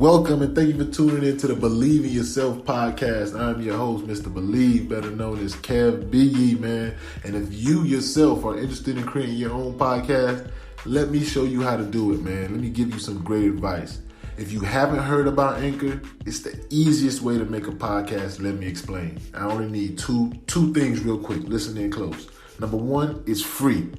Welcome and thank you for tuning in to the Believe in Yourself podcast. I'm your host, Mr. Believe, better known as KevBiyi, man. And if you yourself are interested in creating your own podcast, let me show you how to do it, man. Let me give you some great advice. If you haven't heard about Anchor, it's the easiest way to make a podcast. Let me explain. I only need two things real quick. Listen in close. Number one, it's free.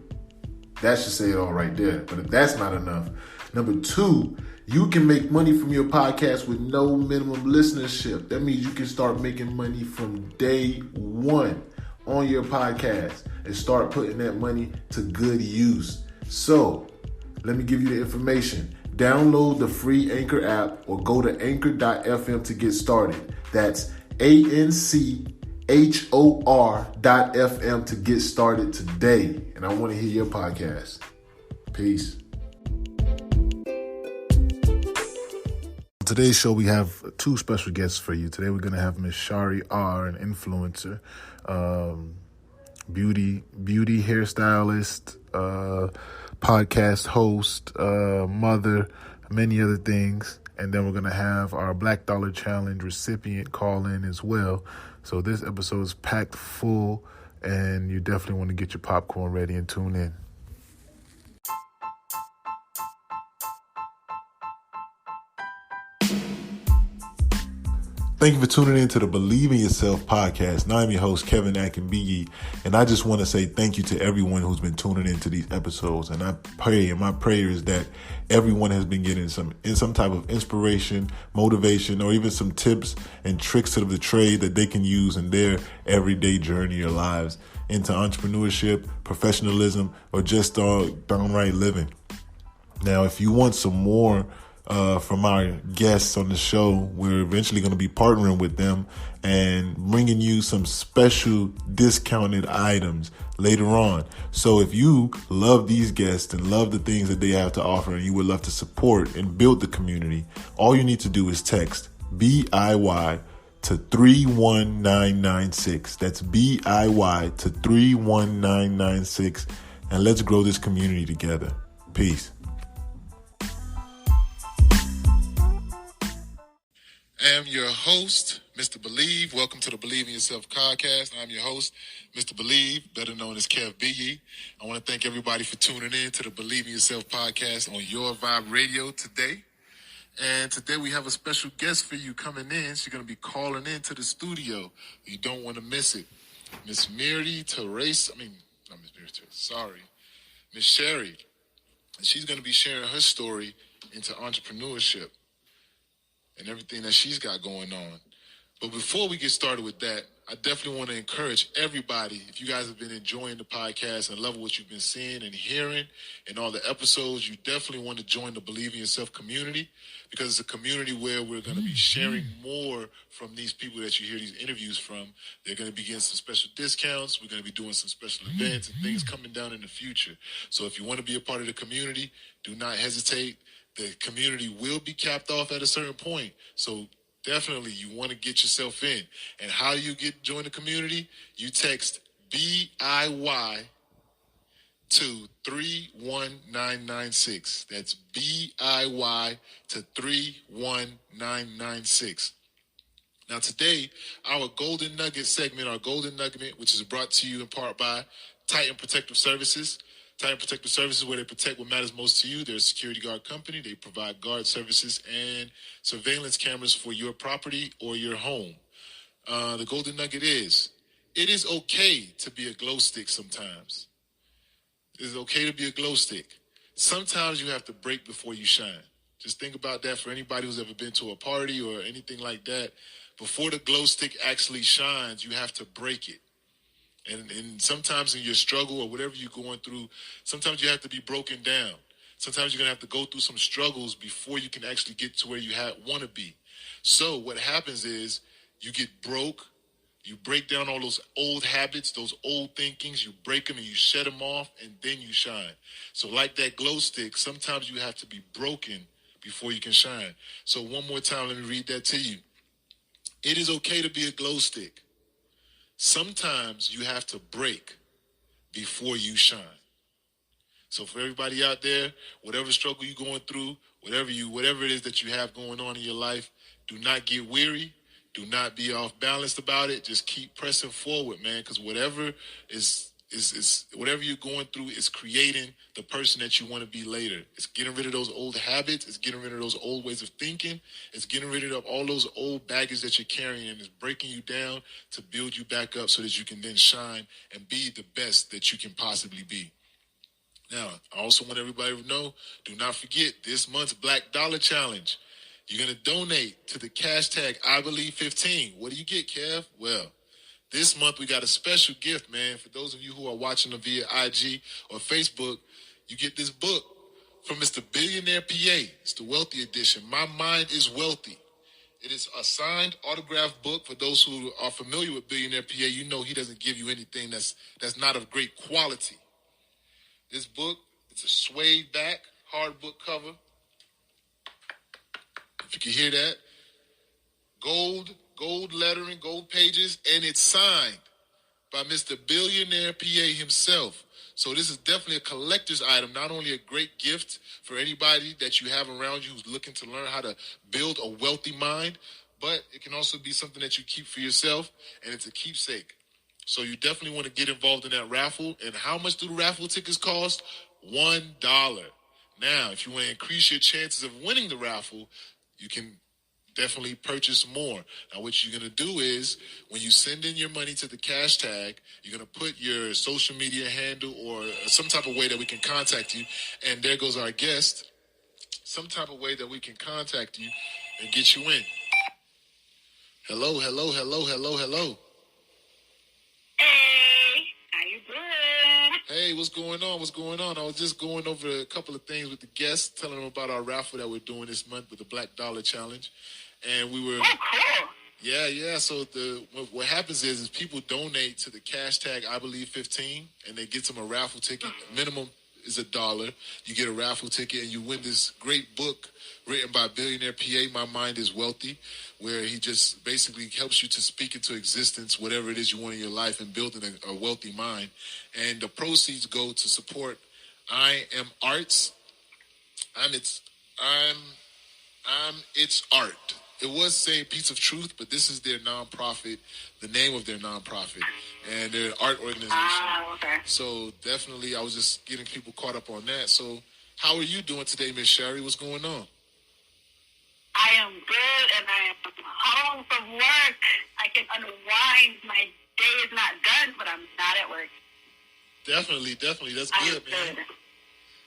That should say it all right there. But if that's not enough, number two, you can make money from your podcast with no minimum listenership. That means you can start making money from day one on your podcast and start putting that money to good use. So, let me give you the information. Download the free Anchor app or go to anchor.fm to get started. That's ANCHOR.FM to get started today. And I want to hear your podcast. Peace. On today's show, we have two special guests for you. Today, we're going to have Miss Shari R, an influencer, beauty hairstylist, podcast host, mother, many other things. And then we're going to have our Black Dollar Challenge recipient call in as well. So this episode is packed full, and you definitely want to get your popcorn ready and tune in. Thank you for tuning in to the Believe in Yourself podcast. Now I'm your host, KevBiyi, and I just want to say thank you to everyone who's been tuning into these episodes. And I pray, and my prayer is that everyone has been getting some type of inspiration, motivation, or even some tips and tricks of the trade that they can use in their everyday journey or lives into entrepreneurship, professionalism, or just downright living. Now, if you want some more from our guests on the show, we're eventually going to be partnering with them and bringing you some special discounted items later on. So if you love these guests and love the things that they have to offer and you would love to support and build the community, all you need to do is text BIY to 31996. That's BIY to 31996, and let's grow this community together. Peace. I am your host, Mr. Believe. Welcome to the Believe in Yourself podcast. I'm your host, Mr. Believe, better known as KevBiyi. I want to thank everybody for tuning in to the Believe in Yourself podcast on Your Vibe Radio today. And today we have a special guest for you coming in. She's going to be calling into the studio. You don't want to miss it. Miss Shari. And she's going to be sharing her story into entrepreneurship and everything that she's got going on. But before we get started with that, I definitely want to encourage everybody, if you guys have been enjoying the podcast and love what you've been seeing and hearing in all the episodes, you definitely want to join the Believe in Yourself community, because it's a community where we're going to be sharing more from these people that you hear these interviews from. They're going to be getting some special discounts. We're going to be doing some special events and things coming down in the future. So if you want to be a part of the community, do not hesitate. The community will be capped off at a certain point. So definitely you want to get yourself in. And how do you join the community? You text BIY to 31996. That's BIY to 31996. Now today, our Golden Nugget segment, which is brought to you in part by Titan Protective Services. Titan Protective Services, where they protect what matters most to you. They're a security guard company. They provide guard services and surveillance cameras for your property or your home. The Golden Nugget is, it is okay to be a glow stick sometimes. It is okay to be a glow stick. Sometimes you have to break before you shine. Just think about that for anybody who's ever been to a party or anything like that. Before the glow stick actually shines, you have to break it. And sometimes in your struggle or whatever you're going through, sometimes you have to be broken down. Sometimes you're going to have to go through some struggles before you can actually get to where you want to be. So what happens is you get broke, you break down all those old habits, those old thinkings, you break them and you shed them off, and then you shine. So like that glow stick, sometimes you have to be broken before you can shine. So one more time, let me read that to you. It is okay to be a glow stick. Sometimes you have to break before you shine. So for everybody out there, whatever struggle you're going through, whatever it is that you have going on in your life, do not get weary. Do not be off balanced about it. Just keep pressing forward, man, because whatever whatever you're going through is creating the person that you want to be later. It's getting rid of those old habits. It's getting rid of those old ways of thinking. It's getting rid of all those old baggage that you're carrying, and it's breaking you down to build you back up so that you can then shine and be the best that you can possibly be. Now, I also want everybody to know, do not forget this month's Black Dollar Challenge. You're going to donate to the hashtag #IBelieve15. What do you get, Kev? Well, this month we got a special gift, man. For those of you who are watching via IG or Facebook, you get this book from Mr. Billionaire PA. It's the Wealthy Edition. My Mind is Wealthy. It is a signed, autographed book. For those who are familiar with Billionaire PA, you know he doesn't give you anything that's not of great quality. This book, it's a suede back, hard book cover. If you can hear that. Gold lettering, gold pages, and it's signed by Mr. Billionaire PA himself. So this is definitely a collector's item, not only a great gift for anybody that you have around you who's looking to learn how to build a wealthy mind, but it can also be something that you keep for yourself, and it's a keepsake. So you definitely want to get involved in that raffle. And how much do the raffle tickets cost? $1. Now, if you want to increase your chances of winning the raffle, you can definitely purchase more. Now, what you're going to do is, when you send in your money to the cash tag, you're going to put your social media handle or some type of way that we can contact you. And there goes our guest. Some type of way that we can contact you and get you in. Hello. Hey, how you doing? Hey, what's going on? I was just going over a couple of things with the guests, telling them about our raffle that we're doing this month with the Black Dollar Challenge. And we were... Oh, cool. Yeah. So what happens is people donate to the hashtag #IBelieve15, and they get them a raffle ticket. Minimum is $1. You get a raffle ticket, and you win this great book written by Billionaire PA, My Mind is Wealthy, where he just basically helps you to speak into existence whatever it is you want in your life and building a wealthy mind. And the proceeds go to support I Am Arts. I'm It's Art. It was saying Piece of Truth, but this is their nonprofit, the name of their nonprofit, and their art organization. Okay. So definitely, I was just getting people caught up on that. So how are you doing today, Miss Shari? What's going on? I am good, and I am home from work. I can unwind. My day is not done, but I'm not at work. Definitely. That's good, man. Good.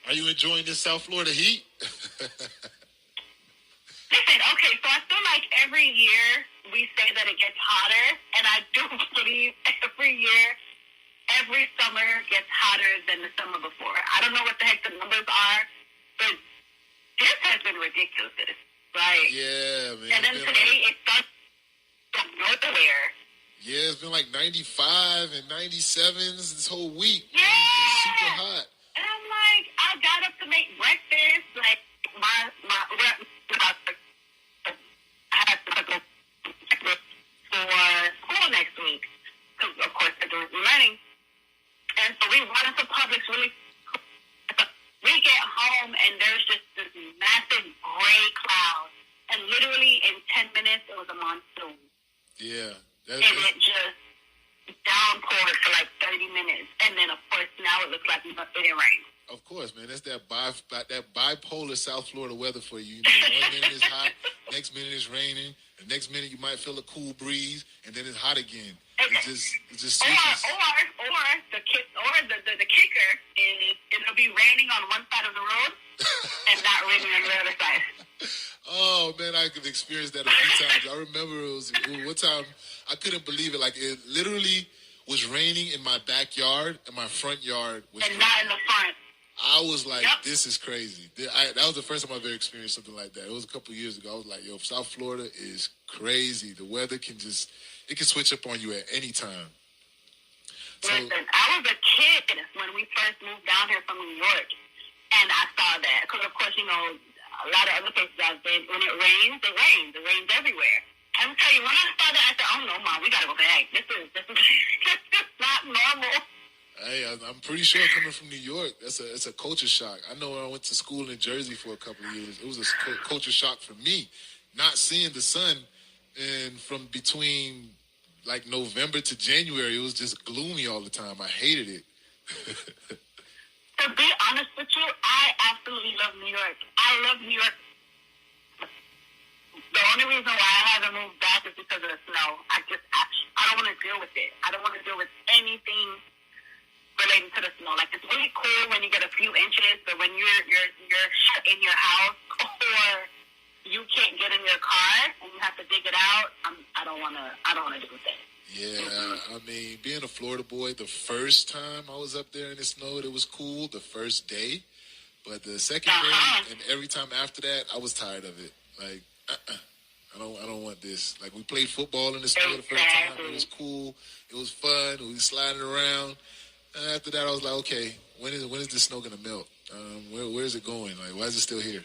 Are you enjoying this South Florida heat? Listen, okay, so I feel like every year we say that it gets hotter, and I do believe every year, every summer gets hotter than the summer before. I don't know what the heck the numbers are, but this has been ridiculous, right? Yeah, man. And then today it starts from nowhere. Yeah, it's been like 95 and 97s this whole week. Yeah! It's super hot. And I'm like, I got up to make breakfast, like I had to go for school next week, because of course they're doing learning. And so we run into Publix really. We get home and there's just this massive gray cloud, and literally in 10 minutes it was a monsoon. Yeah, and it just downpoured for like 30 minutes, and then of course now it looks like it didn't rain. Of course, man. That's that bipolar South Florida weather for you. 1 minute it's hot, next minute it's raining, the next minute you might feel a cool breeze, and then it's hot again. Okay. It just or the kicker is it'll be raining on one side of the road and not raining on the other side. Oh man, I could experience that a few times. I remember it was one time I couldn't believe it. Like it literally was raining in my backyard, and my front yard was and not in the front. I was like, Yep. This is crazy. That was the first time I've ever experienced something like that. It was a couple of years ago. I was like, yo, South Florida is crazy. The weather can switch up on you at any time. Listen, I was a kid when we first moved down here from New York, and I saw that. Because, of course, a lot of other places I've been, when it rains, it rains. It rains everywhere. I'm telling you, when I saw that, I said, oh, no, Mom, we got to go back. This is not normal. Hey, I'm pretty sure coming from New York, it's a culture shock. I know I went to school in Jersey for a couple of years. It was a culture shock for me, not seeing the sun, and from between like November to January, it was just gloomy all the time. I hated it. To be honest with you, I absolutely love New York. I love New York. The only reason why I haven't moved back is because of the snow. I don't want to deal with it. I don't want to deal with anything related to the snow. Like, it's really cool when you get a few inches, but when you're shut in your house or you can't get in your car and you have to dig it out, I don't want to do that. Yeah, I mean, being a Florida boy, the first time I was up there and it snowed, it was cool the first day, but the second day and every time after that, I was tired of it. Like, I don't want this. Like, we played football in the snow the first time. It was cool. It was fun. We were sliding around. And after that, I was like, okay, when is this snow gonna melt? Where is it going? Like, why is it still here?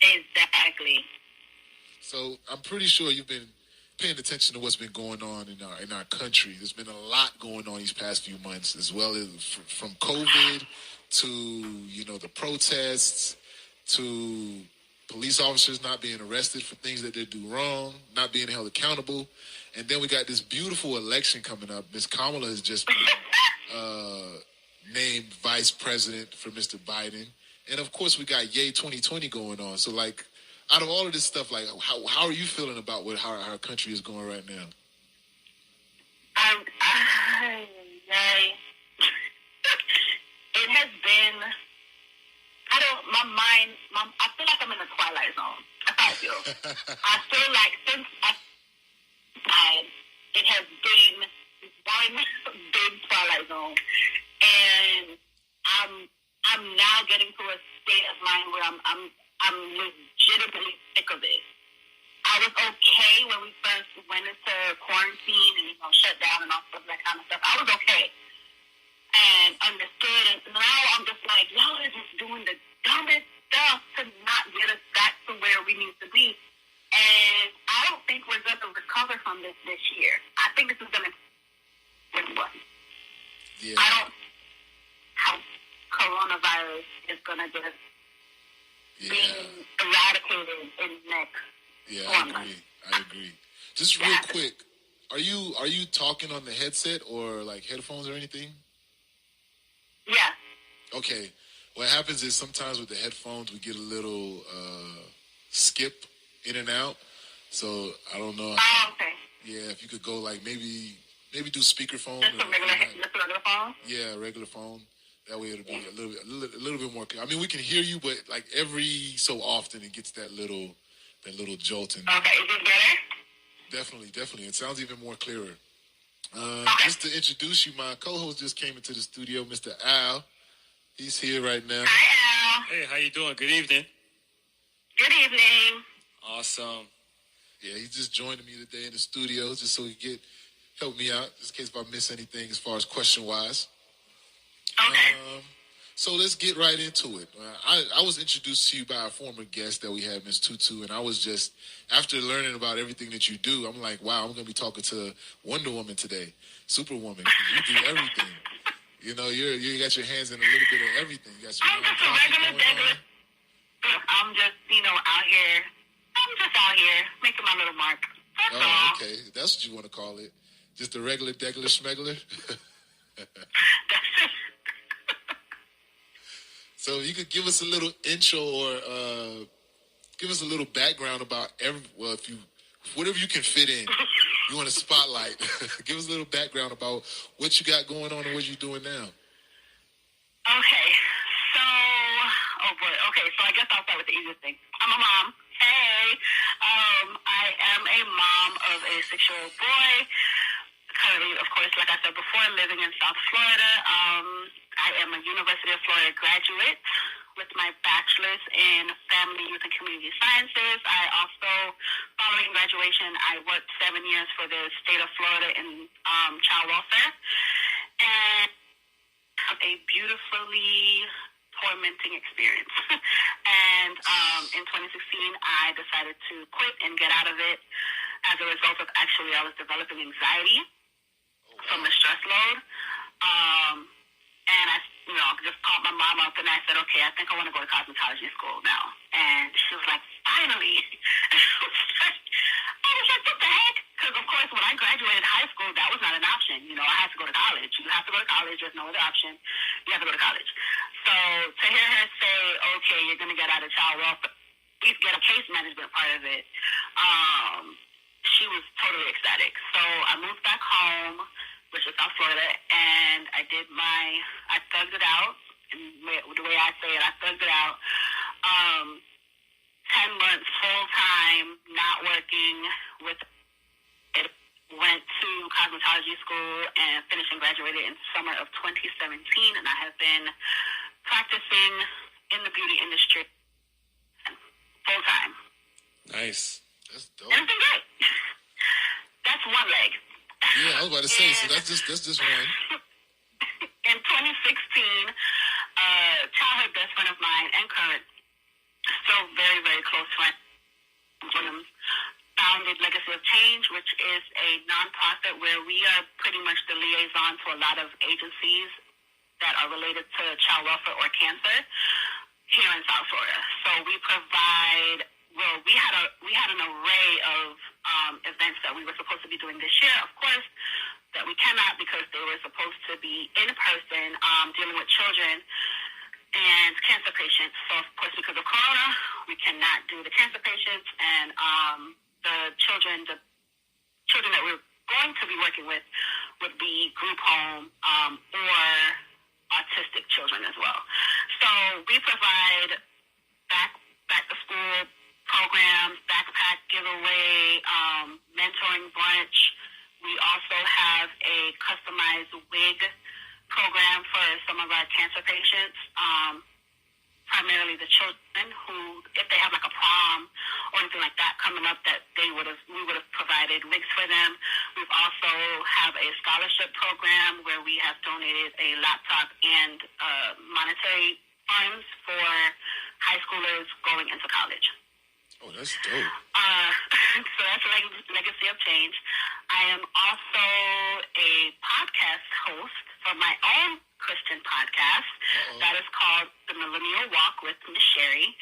Exactly. So I'm pretty sure you've been paying attention to what's been going on in our country. There's been a lot going on these past few months, as well as from COVID to the protests to police officers not being arrested for things that they do wrong, not being held accountable. And then we got this beautiful election coming up. Ms. Kamala has just been named vice president for Mr. Biden. And, of course, we got Yay 2020 going on. So, like, out of all of this stuff, like, how are you feeling about how our country is going right now? It has been... I feel like I'm in the twilight zone. That's how I feel. I feel like since I died, it has been one big twilight zone, and I'm now getting to a state of mind where I'm legitimately sick of it. I was okay when we first went into quarantine and shut down and all that kind of stuff. I was okay and understood, and now I'm just like, y'all are just doing the dumbest stuff to not get us back to where we need to be. And I don't think we're going to recover from this year. I think this is going to be what? Yeah. I don't how coronavirus is going to just be eradicated in the next 4 months. I agree. Just real quick, are you talking on the headset or like headphones or anything? Yeah. Okay. What happens is sometimes with the headphones we get a little skip in and out. So I don't know. Okay. Yeah, if you could go like maybe do speakerphone. Just a regular phone? Yeah, regular phone. That way it'll be a little bit more clear. I mean, we can hear you, but like every so often it gets that little jolting. Okay, is it better? Definitely. It sounds even more clearer. Just to introduce you, my co-host just came into the studio, Mr. Al. He's here right now. Hi, Al. Hey, how you doing? Good evening. Good evening. Awesome. Yeah, he just joined me today in the studio just so he could help me out, just in case if I miss anything as far as question-wise. Okay. So let's get right into it. I was introduced to you by a former guest that we had, Miss Tutu, and I was just, after learning about everything that you do, I'm like, wow, I'm going to be talking to Wonder Woman today, Superwoman. You do everything. You got your hands in a little bit of everything. You got your I'm just a regular. I'm just, out here. I'm just out here making my little mark. That's all. Okay. That's what you want to call it. Just a regular, degular, schmegler? So you could give us a little intro or give us a little background about whatever you can fit in. You want a spotlight. Give us a little background about what you got going on and what you're doing now. Okay. So I guess I'll start with the easiest thing. I'm a mom. Hey. I am a mom of a 6-year-old boy. Currently, of course, like I said before, living in South Florida. I am a University of Florida graduate with my bachelor's in Family, Youth, and Community Sciences. I also, following graduation, I worked 7 years for the state of Florida in child welfare. And have a beautifully tormenting experience. And in 2016, I decided to quit and get out of it as a result of I was developing anxiety from the stress load. And I, just called my mom up and I said, okay, I think I want to go to cosmetology school now. And she was like, finally. I was like, what the heck? Because, of course, when I graduated high school, that was not an option. I had to go to college. You have to go to college. There's no other option. You have to go to college. So to hear her say, okay, you're going to get out of child welfare, at least get a case management part of it, she was totally ecstatic. So I moved back home, which is South Florida, and I thugged it out. And the way I say it, I thugged it out. 10 months full-time, not working with it. Went to cosmetology school and finished and graduated in summer of 2017, and I have been practicing in the beauty industry full-time. Nice. That's dope. And it's been great. That's one leg. Yeah, I was about to say, so that's just one. In 2016, childhood best friend of mine and current, still very, very close friend, Williams, founded Legacy of Change, which is a nonprofit where we are pretty much the liaison to a lot of agencies that are related to child welfare or cancer here in South Florida. So we provide, we had an array of events that we were supposed to be doing this year, of course, that we cannot because they were supposed to be in person, dealing with children and cancer patients. So, of course, because of Corona, we cannot do the cancer patients, and the children that we're going to be working with would be group home or autistic children as well. So we provide back to school programs, backpack giveaway, mentoring brunch. We also have a customized wig program for some of our cancer patients, primarily the children who, if they have like a prom or anything like that coming up, that we would have provided wigs for them. We've also have a scholarship program where we have donated a laptop and monetary funds for high schoolers going into college. Oh, that's dope. So that's Legacy of Change. I am also a podcast host for my own Christian podcast. That is called The Millennial Walk with Miss Shari.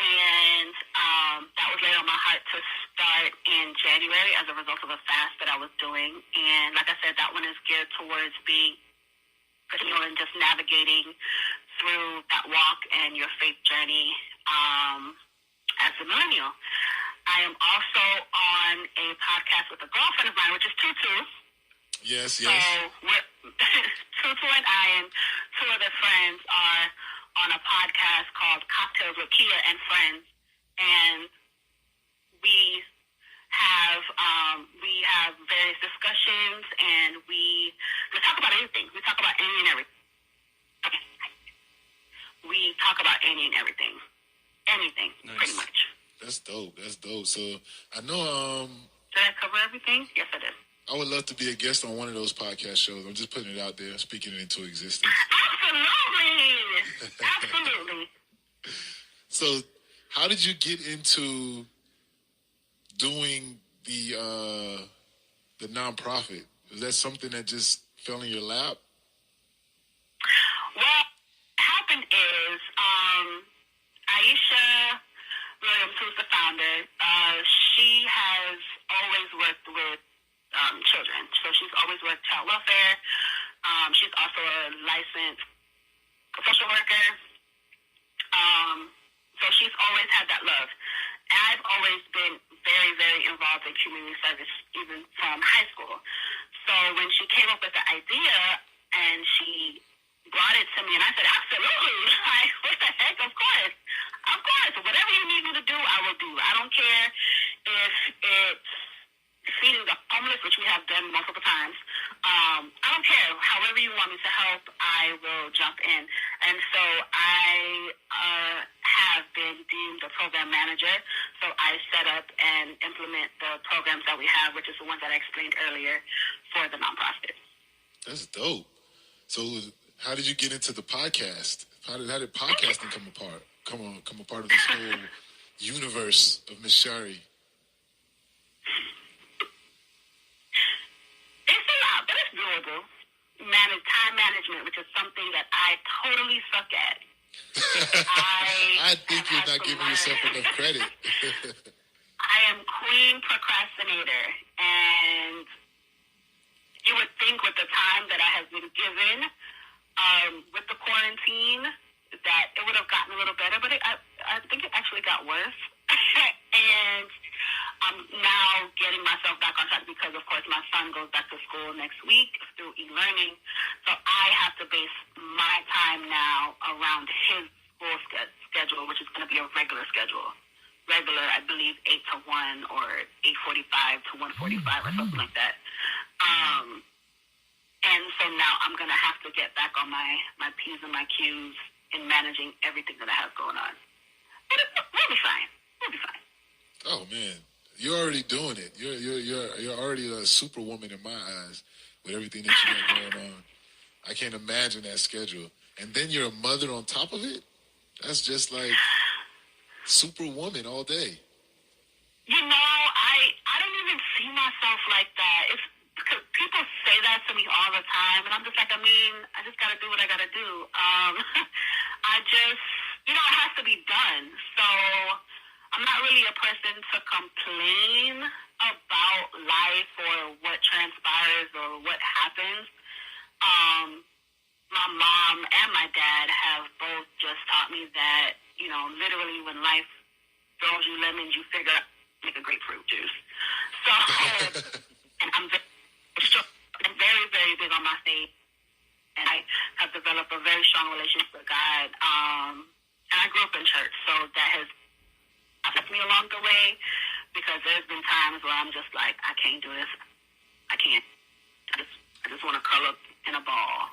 And that was laid on my heart to start in January as a result of a fast that I was doing. And like I said, that one is geared towards being and just navigating through that walk and your faith journey as a millennial. I am also on a podcast with a girlfriend of mine, which is Tutu. Yes. So Tutu and I and two other friends are on a podcast called Cocktails with Kia and Friends, and we have various discussions, and we talk about anything. We talk about any and everything. Okay. We talk about any and everything. Anything, nice. Pretty much. That's dope. So I know. Did I cover everything? Yes, I did. I would love to be a guest on one of those podcast shows. I'm just putting it out there, speaking it into existence. Absolutely. So, how did you get into doing the nonprofit? Was that something that just fell in your lap? Well, what happened is Aisha Williams, who's the founder, she has always worked with children. So she's always worked child welfare. She's also a licensed social worker. So she's always had that love. I've always been very, very involved in community service, even from high school. So when she came up with the idea and she brought it to me, and I said, absolutely. Like, what the heck? Of course. Whatever you need me to do, I will do. I don't care if it's feeding the homeless, which we have done multiple times. I don't care. However you want me to help, I will jump in. And so I have been deemed a program manager. So I set up and implement the programs that we have, which is the ones that I explained earlier for the nonprofit. That's dope. So how did you get into the podcast? How did podcasting come a part of this whole universe of Miss Shari? It's a lot, but it's doable. manage time management, which is something that I totally suck at. I think you're not giving yourself enough credit. I am queen procrastinator, and you would think with the time that I have been given with the quarantine that it would have gotten a little better, but I think it actually got worse. And I'm now getting myself back on track because, of course, my son goes back to school next week through e-learning. So I have to base my time now around his school schedule, which is going to be a regular schedule. Regular, I believe, 8 to 1 or 8:45 to 1:45 or something like that. And so now I'm going to have to get back on my P's and my Q's in managing everything that I have going on. But we'll be fine. We'll be fine. Oh, man. You're already doing it. You're already a superwoman in my eyes with everything that you got going on. I can't imagine that schedule. And then you're a mother on top of it? That's just like superwoman all day. You know, I don't even see myself like that. It's because people say that to me all the time, and I'm just like, I just got to do what I got to do. I just, it has to be done. So I'm not really a person to complain about life or what transpires or what happens. My mom and my dad have both just taught me that, literally when life throws you lemons, you figure out make a grapefruit juice. So, and I'm very, very big on my faith, and I have developed a very strong relationship with God. And I grew up in church, so that has helped me along the way, because there's been times where I'm just like, I can't do this. I can't. I just want to curl up in a ball.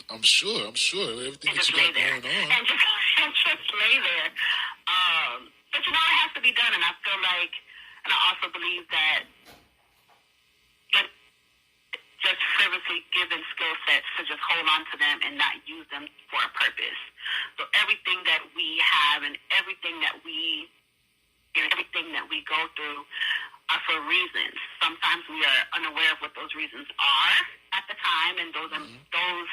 I'm sure. Everything that you got going on. And just lay there. But it has to be done, and I feel like, and I also believe that just frivolously given skill sets to just hold on to them and not use them for a purpose. So everything that we have and everything that we go through are for reasons. Sometimes we are unaware of what those reasons are at the time, and those are those.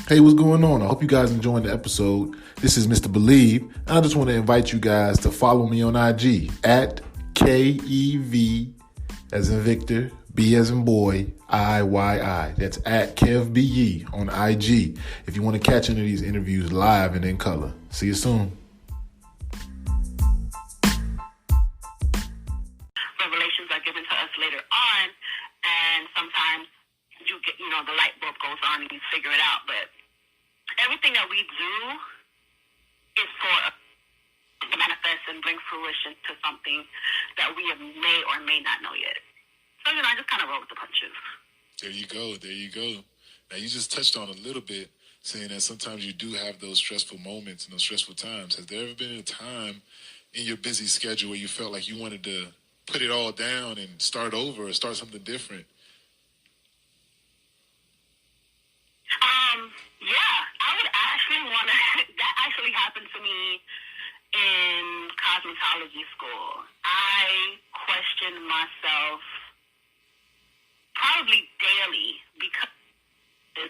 Hey, what's going on? I hope you guys enjoying the episode. This is Mr. Believe, and I just want to invite you guys to follow me on IG at KEV as in Victor, B as in boy, IYI. That's at KevBiyi on IG if you want to catch any of these interviews live and in color. See you soon. Revelations are given to us later on, and sometimes you get, the light bulb goes on and you figure it out, but everything that we do is for to manifest and bring fruition to something that we may or may not know yet. So, I just kind of roll with the punches. There you go. Now, you just touched on a little bit, saying that sometimes you do have those stressful moments and those stressful times. Has there ever been a time in your busy schedule where you felt like you wanted to put it all down and start over or start something different? Yeah, I would actually want to. That actually happened to me in cosmetology school. I questioned myself probably daily because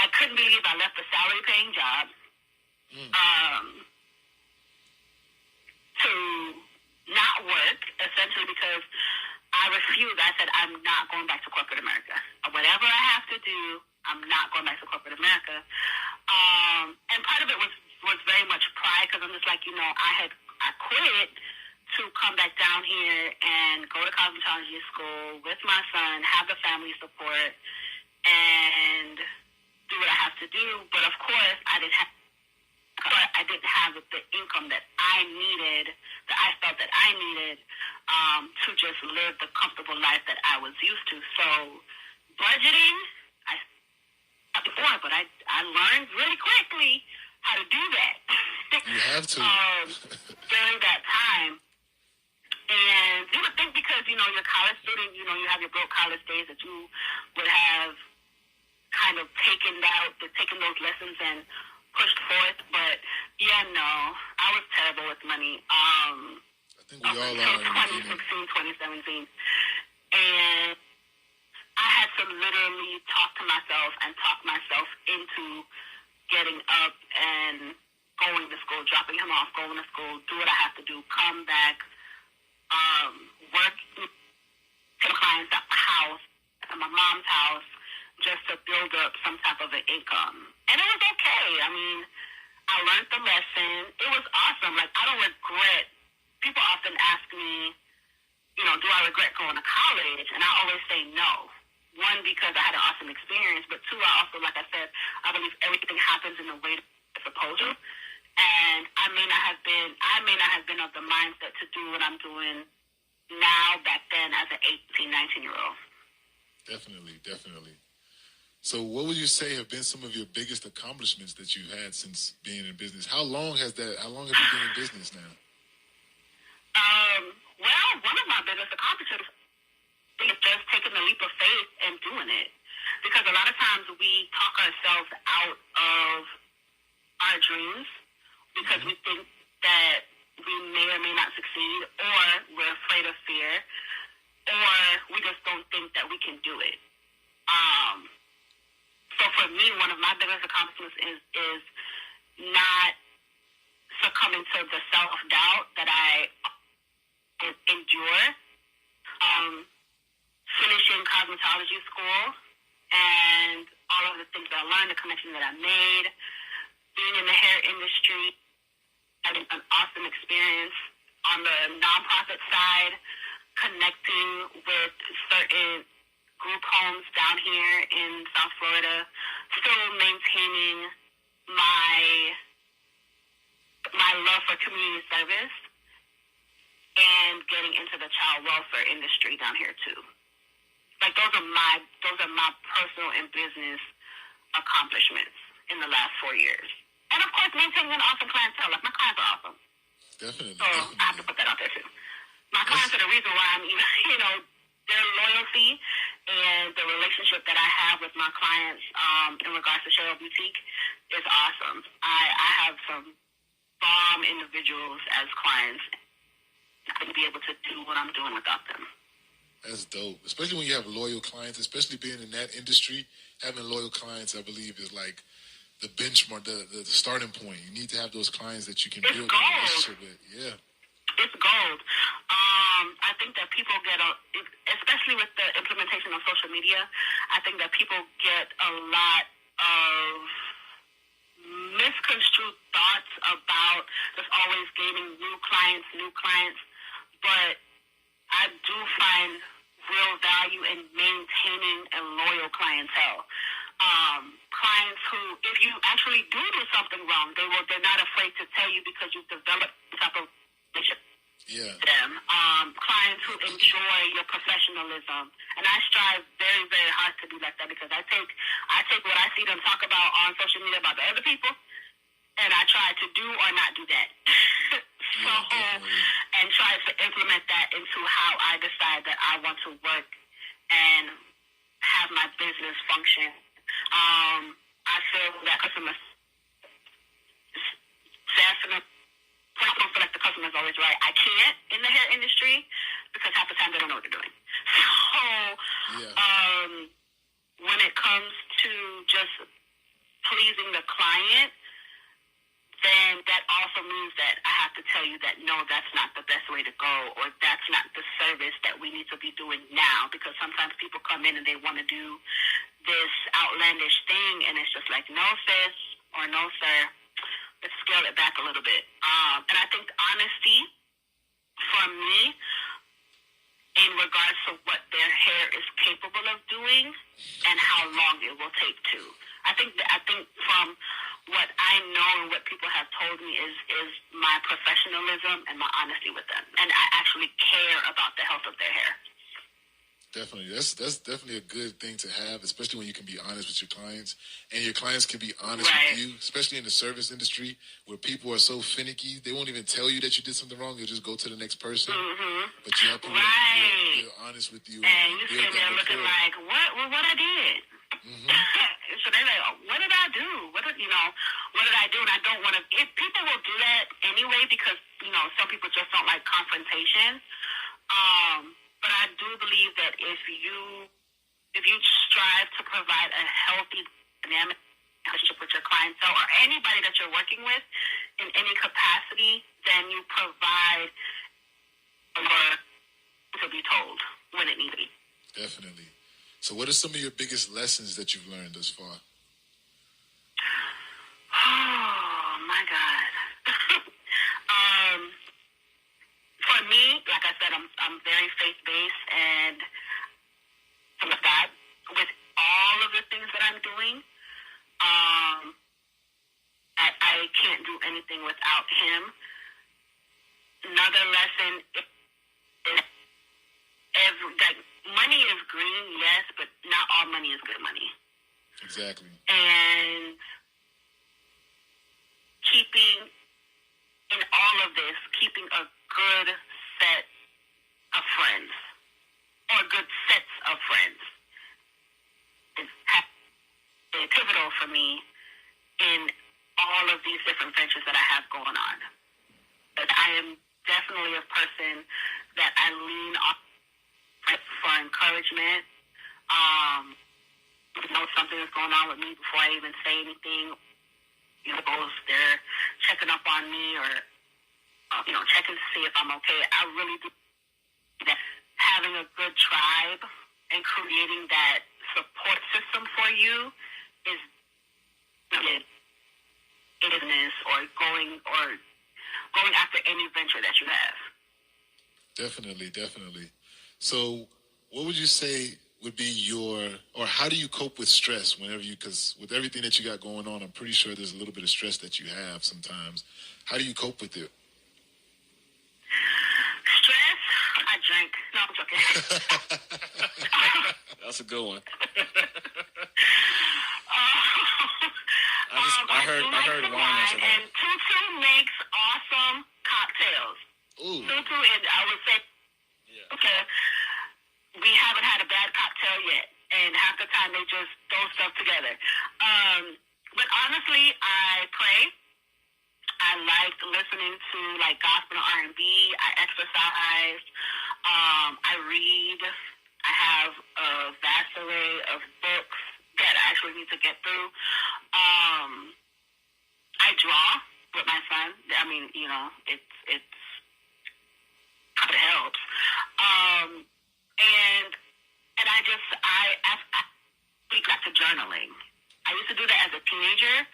I couldn't believe I left a salary-paying job to not work, essentially because I refused. I said, I'm not going back to corporate America. Whatever I have to do, I'm not going back to corporate America. And part of it was very much pride, because I'm just like, I quit to come back down here and go to cosmetology school with my son, have the family support, and do what I have to do. But of course, I didn't have the income that I needed, that I felt that I needed to just live the comfortable life that I was used to. So budgeting, before, but I learned really quickly how to do that. You have to. During that time. And you would think because, you're a college student, you have your broke college days, that you would have kind of taken those lessons and pushed forth. But yeah, no, I was terrible with money. I think we all are. 2016, 2017, and I had to literally talk to myself and talk myself into getting up and going to school, dropping him off, going to school, do what I have to do, come back, work to clients at my house, at my mom's house, just to build up some type of an income. And it was okay. I mean, I learned the lesson. It was awesome. Like, I don't regret. People often ask me, do I regret going to college? And I always say no. One, because I had an awesome experience, but two, I also, like I said, I believe everything happens in the way it's supposed to. And I may not have been of the mindset to do what I'm doing now back then as an 18, 19-year-old. Definitely. So what would you say have been some of your biggest accomplishments that you've had since being in business? How long have you been in business now? Well, one of my biggest accomplishments is just taking the leap of faith and doing it. Because a lot of times we talk ourselves out of our dreams because we think that we may or may not succeed, or we're afraid of fear, or we just don't think that we can do it. So for me, one of my biggest accomplishments is not succumbing to the self-doubt that I endure. Finishing cosmetology school and all of the things that I learned, the connections that I made, being in the hair industry, having an awesome experience on the nonprofit side, connecting with certain group homes down here in South Florida, still maintaining my love for community service, and getting into the child welfare industry down here too. Like those are my personal and business accomplishments in the last 4 years. And of course, maintaining an awesome clientele. Like, my clients are awesome. Definitely. So I have to put that out there too. My clients are the reason why I'm even, their loyalty and the relationship that I have with my clients in regards to Shari Boutique is awesome. I have some bomb individuals as clients. I couldn't be able to do what I'm doing without them. That's dope. Especially when you have loyal clients, especially being in that industry, having loyal clients, I believe, is like the benchmark, the starting point. You need to have those clients that you can build a relationship with. Yeah. It's gold. I think that people get, especially with the implementation of social media, I think that people get a lot of misconstrued thoughts about just always gaining new clients. But I do find real value in maintaining a loyal clientele. Clients who, if you actually do something wrong, they're not afraid to tell you because you've developed some type of relationship. Yeah. Them. Clients who enjoy your professionalism. And I strive very, very hard to be like that because I take what I see them talk about on social media about the other people, and I try to do or not do that. And try to implement that into how I decide that I want to work and have my business function. I feel that customers, I don't feel like the customer is always right. I can't in the hair industry because half the time they don't know what they're doing. So, when it comes to just pleasing the client, then that also means that I have to tell you that, no, that's not the best way to go, or that's not the service that we need to be doing now, because sometimes people come in and they want to do this outlandish thing, and it's just like, no, sis, or no, sir. Let's scale it back a little bit. And I think honesty, for me, in regards to what their hair is capable of doing and how long it will take to. I think from what I know and what people have told me is my professionalism and my honesty with them. And I actually care about the health of their hair. Definitely. That's definitely a good thing to have, especially when you can be honest with your clients, and your clients can be honest with you, especially in the service industry where people are so finicky. They won't even tell you that you did something wrong. They'll just go to the next person. Mm-hmm. But you have people that are honest with you. And you sit there looking like, what I did? Mm-hmm. So they're like, what did I do? What did I do? don't want to. If people will do that anyway, because some people just don't like confrontation. But I do believe that if you strive to provide a healthy dynamic relationship with your clientele or anybody that you're working with in any capacity, then you provide to be told when it needs to be. Definitely. So what are some of your biggest lessons that you've learned thus far? Oh, my God. For me, like I said, I'm very faith-based, and with God, with all of the things that I'm doing, I can't do anything without Him. Another lesson is that money is green, yes, but not all money is good money. Exactly. And in all of this, keeping a good set of friends or good sets of friends is pivotal for me in all of these different ventures that I have going on. But I am definitely a person that I lean on for encouragement. Something is going on with me before I even say anything. They're checking up on me or checking to see if I'm okay. I really do that. Having a good tribe and creating that support system for you is business or going after any venture that you have. Definitely. So what would you say would be or how do you cope with stress because with everything that you got going on, I'm pretty sure there's a little bit of stress that you have sometimes. How do you cope with it? Stress? I drink. No, I'm joking. That's a good one. I heard wine. yesterday. And Tutu makes awesome cocktails. Ooh. Tutu, and I would say, okay, we haven't had a bad cocktail yet, and half the time they just throw stuff together. But honestly, I pray. I like listening to like gospel and R&B. I exercise. I read. I have a vast array of books that I actually need to get through. I draw with my son. I mean, it helps. And I speak back to journaling. I used to do that as a teenager,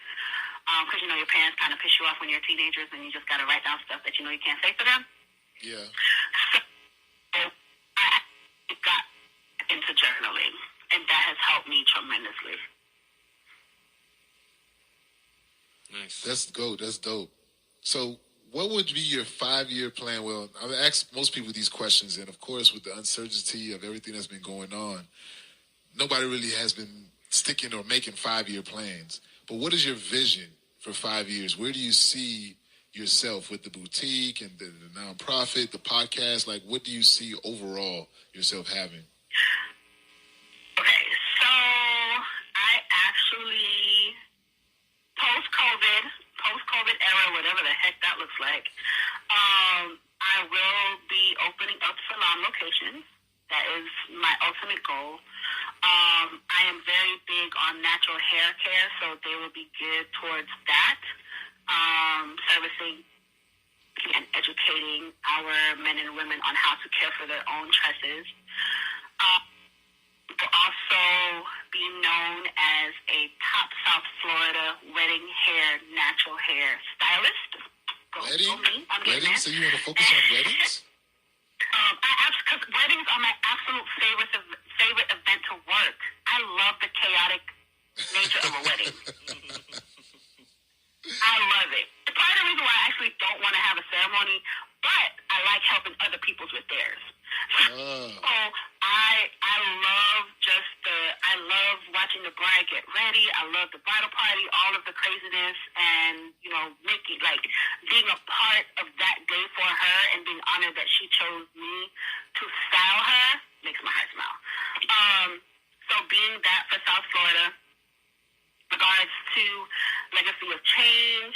because your parents kind of piss you off when you're teenagers, and you just got to write down stuff that you can't say to them. Yeah. So I got into journaling, and that has helped me tremendously. Nice. That's dope. So what would be your 5-year plan? Well, I've asked most people these questions, and of course, with the uncertainty of everything that's been going on, nobody really has been sticking or making 5-year plans. But what is your vision for 5 years? Where do you see yourself with the boutique and the nonprofit, the podcast? Like, what do you see overall yourself having? Okay, so I actually, post-COVID era, whatever the heck that looks like, I will be opening up salon locations. That is my ultimate goal. I am very big on natural hair care, so they will be geared towards that, servicing and educating our men and women on how to care for their own tresses. Will also be known as a top South Florida wedding hair, natural hair stylist. Weddings? So you want to focus on weddings? Because weddings are my absolute favorite event to work. I love the chaotic nature of a wedding. I love it. Part of the reason why I actually don't want to have a ceremony, but I like helping other people's with theirs. So I love watching the bride get ready. I love the bridal party, all of the craziness, and being a part of that day for her and being honored that she chose me to style her makes my heart smile. So being that for South Florida, regards to legacy Legacy of Change.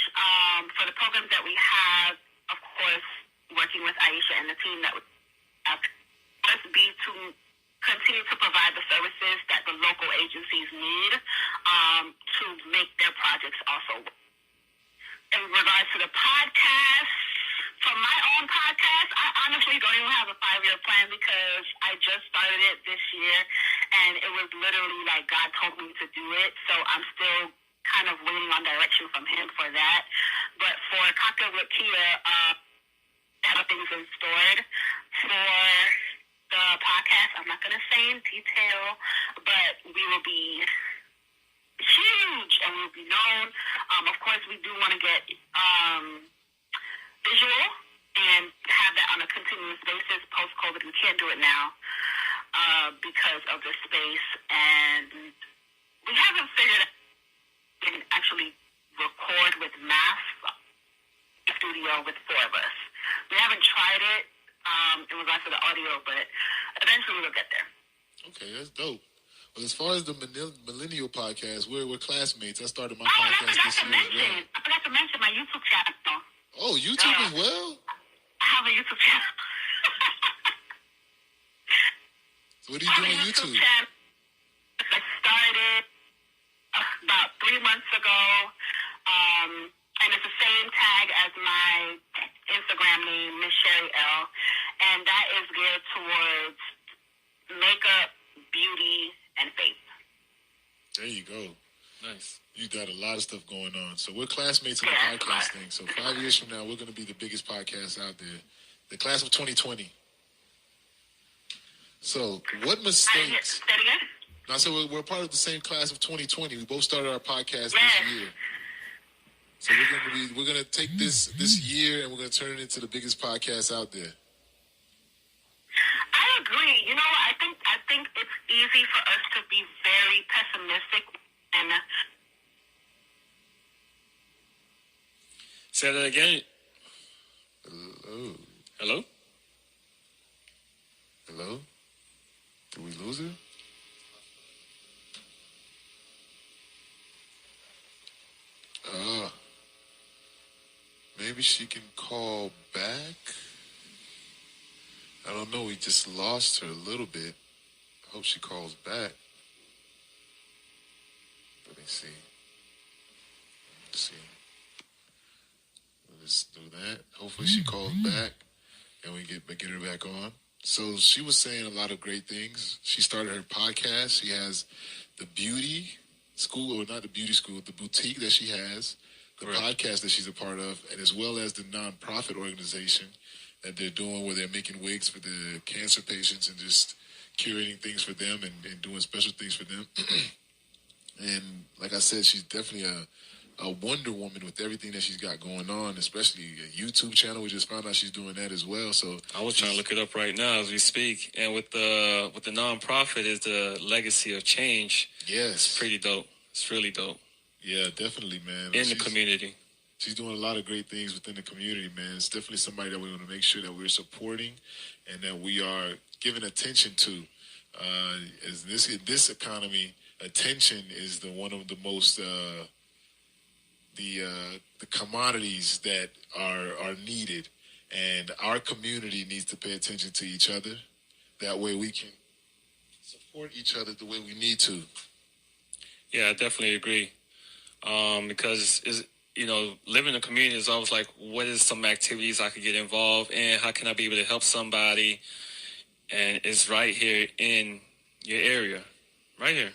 For the programs that we have, of course, working with Aisha and the team that we have, must be to continue to provide the services that the local agencies need to make their projects also work. In regards to the podcast, for my own podcast, I honestly don't even have a 5-year plan because I just started it this year, and it was literally like God told me to do it. So I'm still kind of waiting on direction from Him for that. But for Cocktail with Kia, I have things in store for the podcast. I'm not going to say in detail, but we will be huge and we'll be known. Of course, we do want to get visual and have that on a continuous basis. Post-COVID, we can't do it now because of the space, and we haven't figured out we can actually record with mass studio with 4 of us. We haven't tried it in regards to the audio, but eventually we'll get there. Okay, that's dope. Well, as far as the Millennial Podcast, we're classmates. I started my I podcast forgot this to year as well. mention. I forgot to mention my YouTube channel. Oh, YouTube as well? I have a YouTube channel. So what are you doing on YouTube? Channel. I started about 3 months ago, and it's the same tag as my Instagram name, Miss Shari L, and that is geared towards makeup, beauty, and faith. There you go. Nice. You got a lot of stuff going on. So we're classmates in the podcast thing. So 5 years from now, we're going to be the biggest podcast out there. The class of 2020. So what mistakes... Say it again? I said we're part of the same class of 2020. We both started our podcast Yes. this year. So we're gonna take this year and we're gonna turn it into the biggest podcast out there. I agree. You know, I think it's easy for us to be very pessimistic and Say that again. Hello? Hello? Hello? Did we lose her? Maybe she can call back. I don't know. We just lost her a little bit. I hope she calls back. Let me see. Let's do that. Hopefully she calls back and we get her back on. So she was saying a lot of great things. She started her podcast. She has the beauty school, or not the beauty school, the boutique that she has, the podcast that she's a part of, and as well as the nonprofit organization that they're doing where they're making wigs for the cancer patients and just curating things for them and doing special things for them. And like I said, she's definitely a Wonder Woman with everything that she's got going on, especially a YouTube channel. We just found out she's doing that as well. So I was trying to look it up right now as we speak. And with the nonprofit is the Legacy of Change. Yes. It's pretty dope. It's really dope. Yeah, definitely, man. In the community. She's doing a lot of great things within the community, man. It's definitely somebody that we want to make sure that we're supporting and that we are giving attention to. As this economy, attention is one of the most the commodities that are needed, and our community needs to pay attention to each other. That way, we can support each other the way we need to. Yeah, I definitely agree. Because living in a community is always like, what is some activities I could get involved in? How can I be able to help somebody? And it's right here in your area, right here.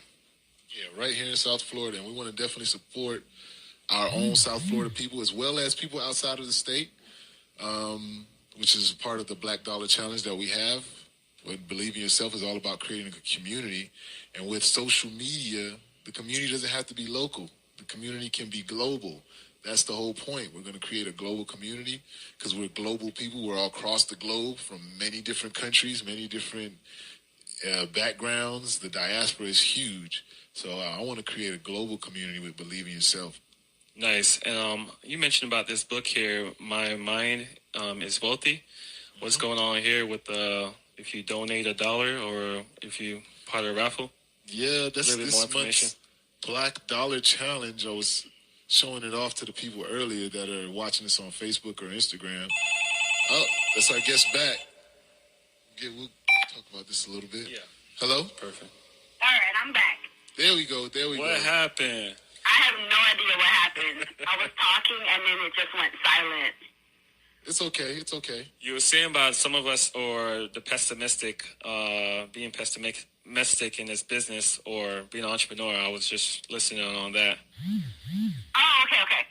Yeah, right here in South Florida, and we want to definitely support our own South Florida people as well as people outside of the state, which is part of the Black Dollar Challenge that we have. But Believe in Yourself is all about creating a community, and with social media, the community doesn't have to be local. The community can be global. That's the whole point. We're going to create a global community because we're global people. We're all across the globe from many different countries, many different backgrounds. The diaspora is huge. So I want to create a global community with Believe in Yourself. Nice. And you mentioned about this book here, My Mind is Wealthy. What's going on here with if you donate $1 or if you part of a raffle? Yeah, that's this month's Black Dollar Challenge. I was showing it off to the people earlier that are watching this on Facebook or Instagram. Oh, that's our guest back. We'll talk about this a little bit. Yeah. Hello? Perfect. All right, I'm back. There we go. What happened? I have no idea what happened. I was talking and then it just went silent. It's okay. It's okay. You were saying about some of us, or the pessimistic, being pessimistic in this business or being an entrepreneur. I was just listening on that. Oh, okay.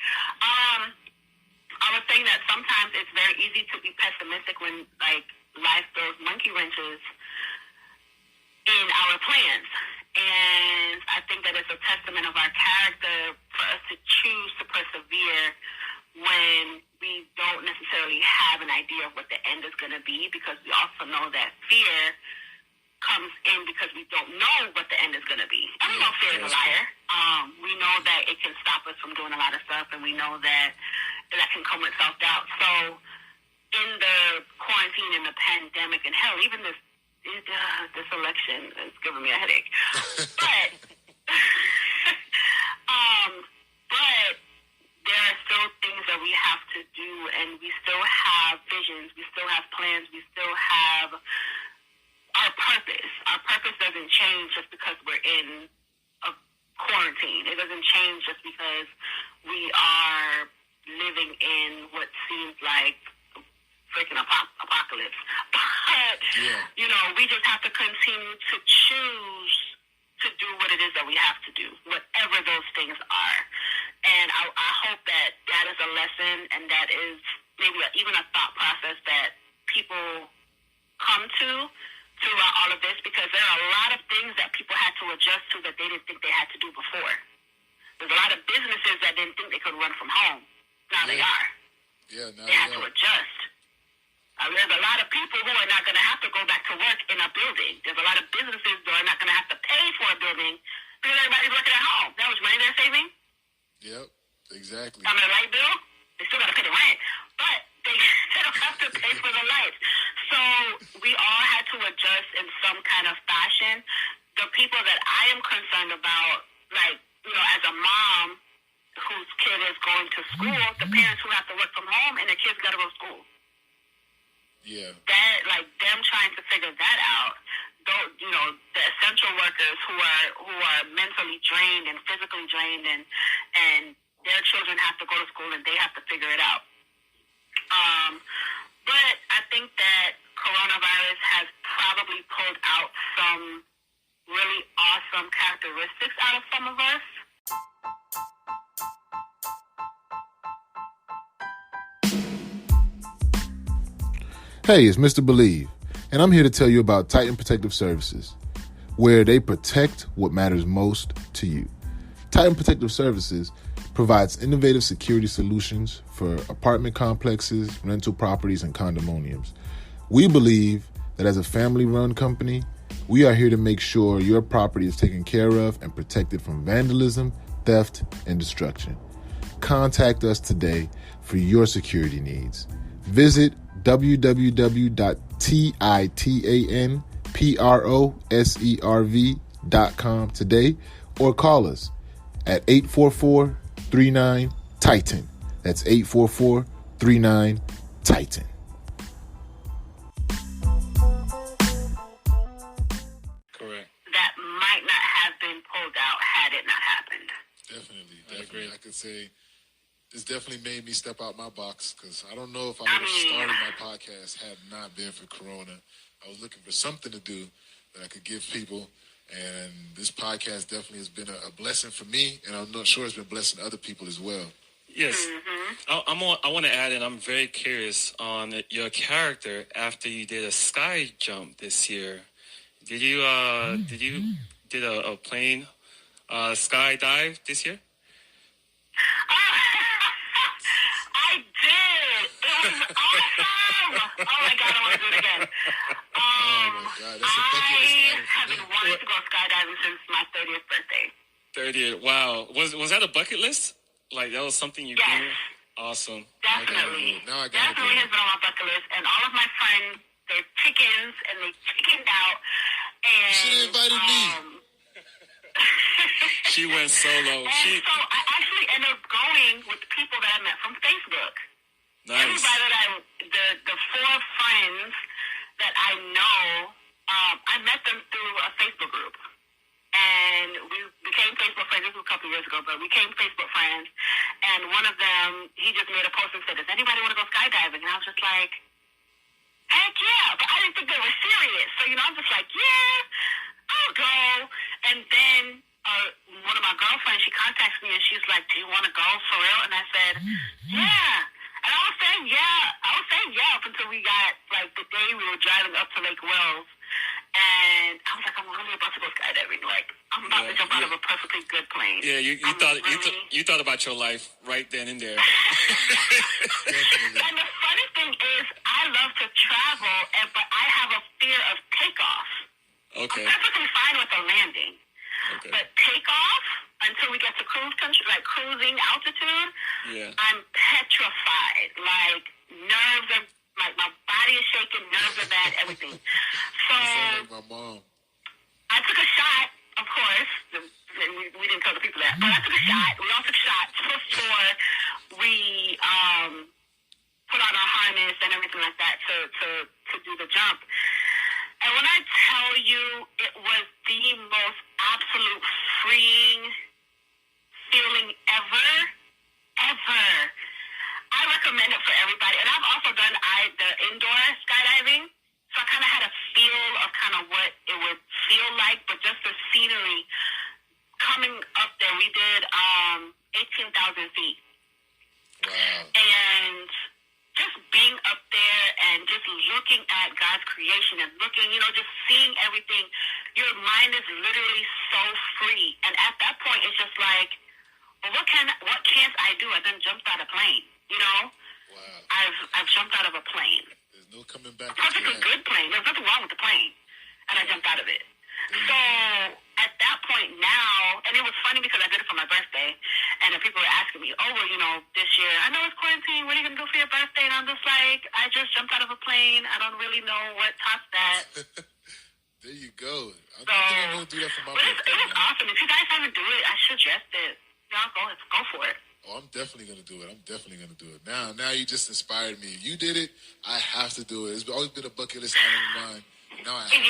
I was saying that sometimes it's very easy to be pessimistic when, like, life throws monkey wrenches in our plans. And I think that it's a testament of our character for us to choose to persevere when we don't necessarily have an idea of what the end is going to be, because we also know that fear comes in because we don't know what the end is going to be. And we know fear is a liar. We know that it can stop us from doing a lot of stuff, and we know that can come with self-doubt. So in the quarantine and the pandemic and hell, even this election is giving me a headache. But there are still things that we have to do, and we still have visions, we still have plans, we still have our purpose. Our purpose doesn't change just because we're in a quarantine. It doesn't change just because we are living in what seems like freaking apocalypse. But, we just have to continue to choose to do what it is that we have to do, whatever those things are. And I hope that is a lesson, and that is maybe even a thought process that people come to throughout all of this, because there are a lot of things that people had to adjust to that they didn't think they had to do before. There's a lot of businesses that didn't think they could run from home. Now they are. Yeah, now they have to adjust. There's a lot of people who are not going to have to go back to work in a building. There's a lot of businesses that are not going to have to pay for a building because everybody's working at home. That much money they're saving. Yep, exactly. On their light bill, they still got to pay the rent, but they don't have to pay for the lights. So we all had to adjust in some kind of fashion. The people that I am concerned about, like, as a mom whose kid is going to school, the parents who have to work from home and the kids got to go to school. Yeah. That, like, them trying to figure that out, though, the essential workers who are mentally drained and physically drained, and their children have to go to school and they have to figure it out. But I think that coronavirus has probably pulled out some really awesome characteristics out of some of us. Hey, it's Mr. Believe, and I'm here to tell you about Titan Protective Services, where they protect what matters most to you. Titan Protective Services provides innovative security solutions for apartment complexes, rental properties, and condominiums. We believe that as a family-run company, we are here to make sure your property is taken care of and protected from vandalism, theft, and destruction. Contact us today for your security needs. Visit www.titanproserv.com today, or call us at 844-39-TITAN. That's 844-39-TITAN. Correct. That might not have been pulled out had it not happened. Definitely. I could say it's definitely made me step out my box, because I don't know if I would have started my podcast had not been for Corona. I was looking for something to do that I could give people, and this podcast definitely has been a blessing for me, and I'm not sure it's been blessing other people as well. Yes. I want to add, and I'm very curious on your character after you did a sky jump this year. Did you did a plane skydive this year? I did. It was awesome. Oh my God, I want to do it again. Oh my God, that's a bucket list item I have been wanting to go skydiving since my 30th birthday. 30th. Wow. Was that a bucket list? Like, that was something you did? Awesome. Definitely. Definitely has been on my bucket list. And all of my friends, they're chickens, and they chickened out. And you should have invited me. She went solo. So I actually ended up going going with the people that I met from Facebook. Nice. Everybody that the 4 friends that I know, I met them through a Facebook group. And we became Facebook friends. This was a couple years ago, but we became Facebook friends. And one of them, he just made a post and said, does anybody want to go skydiving? And I was just like, heck yeah. But I didn't think they were serious. So, I was just like, yeah, I'll go. And then one of my girlfriends, she contacts me and she's like, do you want to go for real? And I said, yeah. And I was saying yeah up until we got, like, the day we were driving up to Lake Wells. And I was like, I'm really about to go skydiving. Like, I'm about to jump out of a perfectly good plane. Yeah, you thought about your life right then and there. And the funny thing is, I love to travel, but I have a fear of takeoff. Okay. I'm perfectly fine with the landing. Okay. But takeoff, until we get to cruise country, like cruising altitude, I'm petrified. Like, nerves are, like, my body is shaking, nerves are bad, everything. So, like my mom. I took a shot, of course. We didn't tell the people that, but I took a shot. We all took shots before we put on our harness and everything like that to do the jump. And when I tell you, it was the most absolute freeing feeling ever. I recommend it for everybody. And I've also done the indoor skydiving, so I kind of had a feel of kind of what it would feel like, but just the scenery coming up there. We did 18,000 feet. Wow. And just being up there and just looking at God's creation and looking, just seeing everything, your mind is literally so free. And at that point, it's just like, well, what can't I do? I then jumped out of a plane, Wow. I've jumped out of a plane. There's no coming back. A perfectly good plane. There's nothing wrong with the plane. And I jumped out of it. So at that point now, and it was funny because I did it for my birthday, and then people were asking me, oh, well, this year, I know it's quarantine, what are you going to do for your birthday? And I'm just like, I just jumped out of a plane. I don't really know what tops that. There you go. I think I'm going to do that for my birthday. It was awesome. If you guys haven't do it, I suggest it. Y'all go for it. Oh, I'm definitely going to do it. Now you just inspired me. You did it. I have to do it. It's always been a bucket list item of mine. Now I have it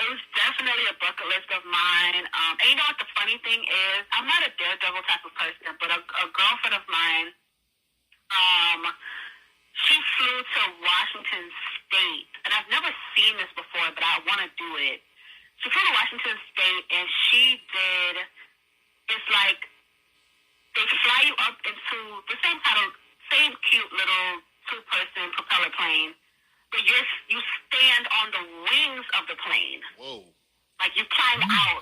was definitely a bucket list of mine. And you know what the funny thing is? I'm not a daredevil type of person, but a girlfriend of mine, she flew to Washington State, and I've never seen this before, but I want to do it. She flew to Washington State, and she did. It's like they fly you up into the same cute little 2-person propeller plane. But you stand on the wings of the plane. Whoa. Like you climb out.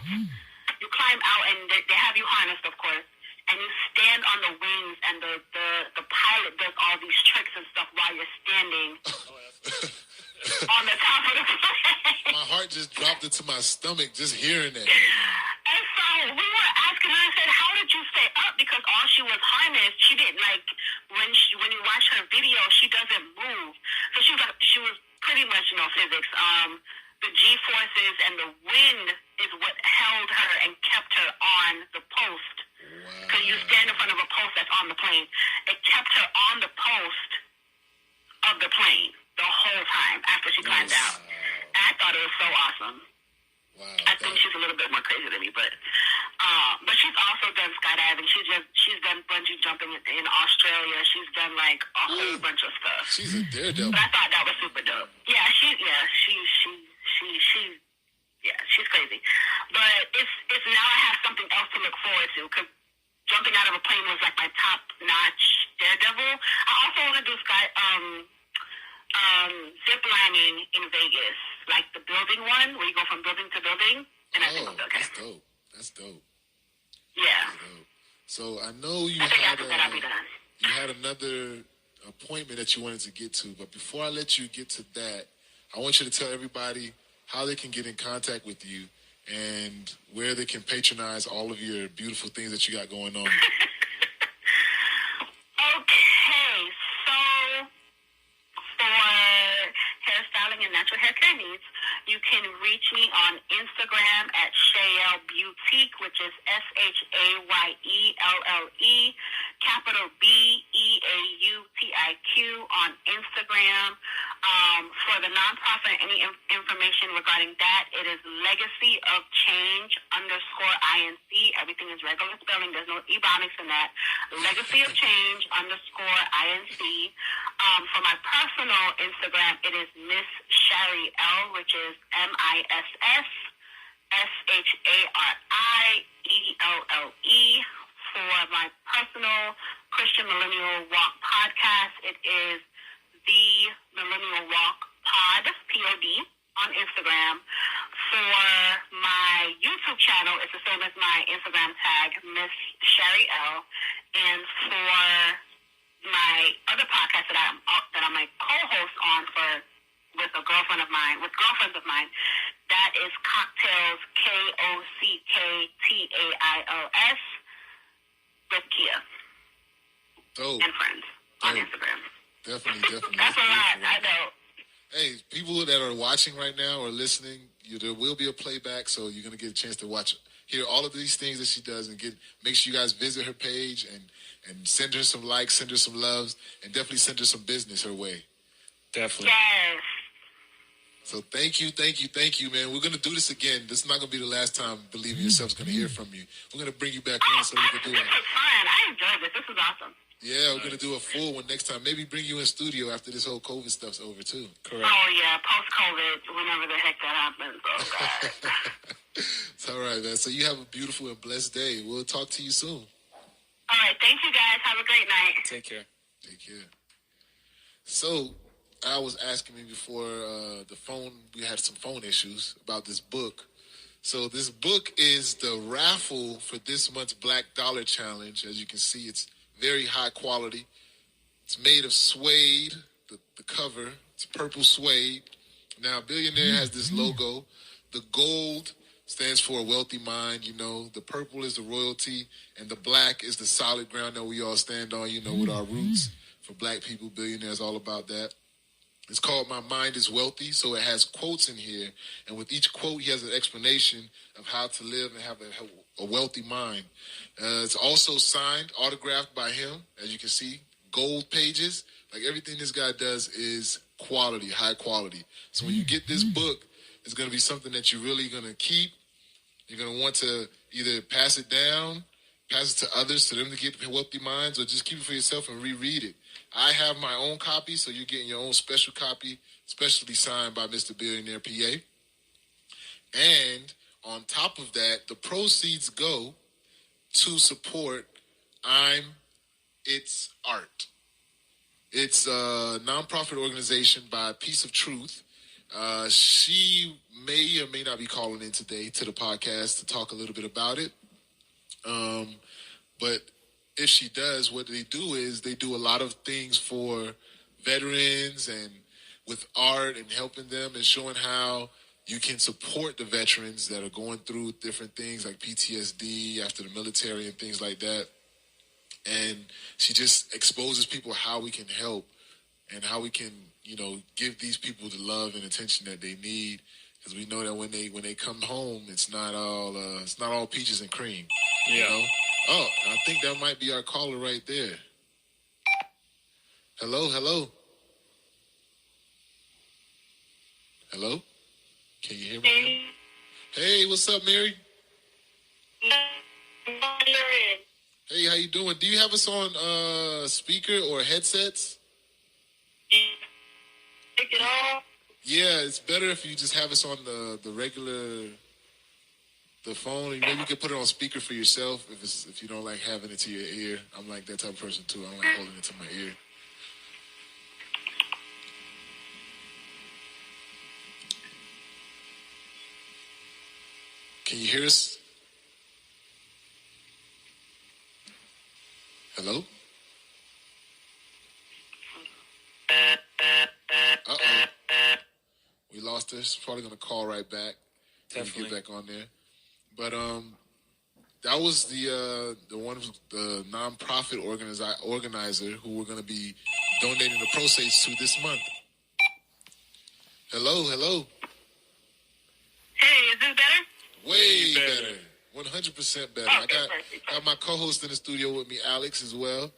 You climb out and they have you harnessed, of course. And you stand on the wings and the pilot does all these tricks and stuff while you're standing on the top of the plane. My heart just dropped into my stomach just hearing that. And so we were asking her, I said, how did you stay up? Because all she was harnessed, she didn't when you watch her video, she doesn't move. So she was pretty much, physics. The G-forces and the wind is what held her and kept her on the post. Because you stand in front of a post that's on the plane. It kept her on the post of the plane the whole time after she climbed out. And I thought it was so awesome. Wow, I think she's a little bit more crazy than me, but she's also done skydiving. She's done bungee jumping in Australia. She's done a whole bunch of stuff. She's a daredevil. But I thought that was super dope. Yeah, she's crazy. But it's now I have something else to look forward to because jumping out of a plane was like my top notch daredevil. I also want to do zip lining in Vegas, like the building one where you go from building to building. And I think okay. That's dope. Yeah. That's dope. So I know you had another appointment that you wanted to get to, but before I let you get to that, I want you to tell everybody how they can get in contact with you and where they can patronize all of your beautiful things that you got going on. Okay, so for hairstyling and natural hair care needs, you can reach me on Instagram at Shayelle Boutique, which is SHAYELLE. capital BEAUTIQ on Instagram. For the nonprofit, any information regarding that, it is Legacy of Change _INC. Everything is regular spelling. There's no ebonics in that. Legacy of Change _INC. For my personal Instagram, it is Miss Shari L, which is MISSSHARIELLE. For my personal Christian Millennial Walk podcast, it is The Millennial Walk Pod, POD, on Instagram. For my YouTube channel, it's the same as my Instagram tag, Miss Shari L. And for my other podcast that I'm a co-host on with girlfriends of mine, that is Cocktails, KOCKTAILS, with Kia and friends on Instagram. Definitely. That's a lot, I know. Hey, people that are watching right now or listening, there will be a playback, so you're gonna get a chance to hear all of these things that she does, and make sure you guys visit her page and send her some likes, send her some loves, and definitely send her some business her way. Definitely. Yes. So thank you, man. We're gonna do this again. This is not gonna be the last time Believe in Yourself is gonna hear from you. We're gonna bring you back on so we can do it. This was fun. I enjoyed this. This was awesome. Yeah, we're gonna do a full one next time. Maybe bring you in studio after this whole COVID stuff's over too. Correct. Oh yeah, post-COVID, whenever the heck that happens. Oh God. It's all right, man. So you have a beautiful and blessed day. We'll talk to you soon. All right, thank you guys. Have a great night. Take care. Take care. So, I was asking me before the phone, we had some phone issues about this book. So this book is the raffle for this month's Black Dollar Challenge. As you can see, it's very high quality. It's made of suede, the cover. It's purple suede. Now, Billionaire has this logo. The gold stands for a wealthy mind, The purple is the royalty, and the black is the solid ground that we all stand on, with our roots. For black people, Billionaire is all about that. It's called My Mind is Wealthy, so it has quotes in here. And with each quote, he has an explanation of how to live and have a wealthy mind. It's also signed, autographed by him, as you can see. Gold pages. Like everything this guy does is quality, high quality. So when you get this book, it's going to be something that you're really going to keep. You're going to want to either pass it down, pass it to others, to them to get wealthy minds, or just keep it for yourself and reread it. I have my own copy, so you're getting your own special copy, specially signed by Mr. Billionaire PA. And on top of that, the proceeds go to support It's Art. It's a nonprofit organization by Piece of Truth. She may or may not be calling in today to the podcast to talk a little bit about it. But if she does, what they do is they do a lot of things for veterans and with art and helping them and showing how you can support the veterans that are going through different things like PTSD after the military and things like that. And she just exposes people how we can help and how we can, give these people the love and attention that they need. Because we know that when they come home, it's not all peaches and cream. Yeah. Oh, I think that might be our caller right there. Hello? Hello? Can you hear me? Hey, what's up, Mary? Hey, how you doing? Do you have us on speaker or headsets? Take it off. Yeah, it's better if you just have us on the regular the phone. Maybe you could put it on speaker for yourself if you don't like having it to your ear. I'm like that type of person too. I don't like holding it to my ear. Can you hear us? Hello? Uh-oh. We lost her. She's probably going to call right back. Definitely. Get back on there. But that was the nonprofit organizer who we're going to be donating the proceeds to this month. Hello. Hey, is this better? Way better. 100% better. Okay, I got perfect. my co-host in the studio with me, Alex, as well.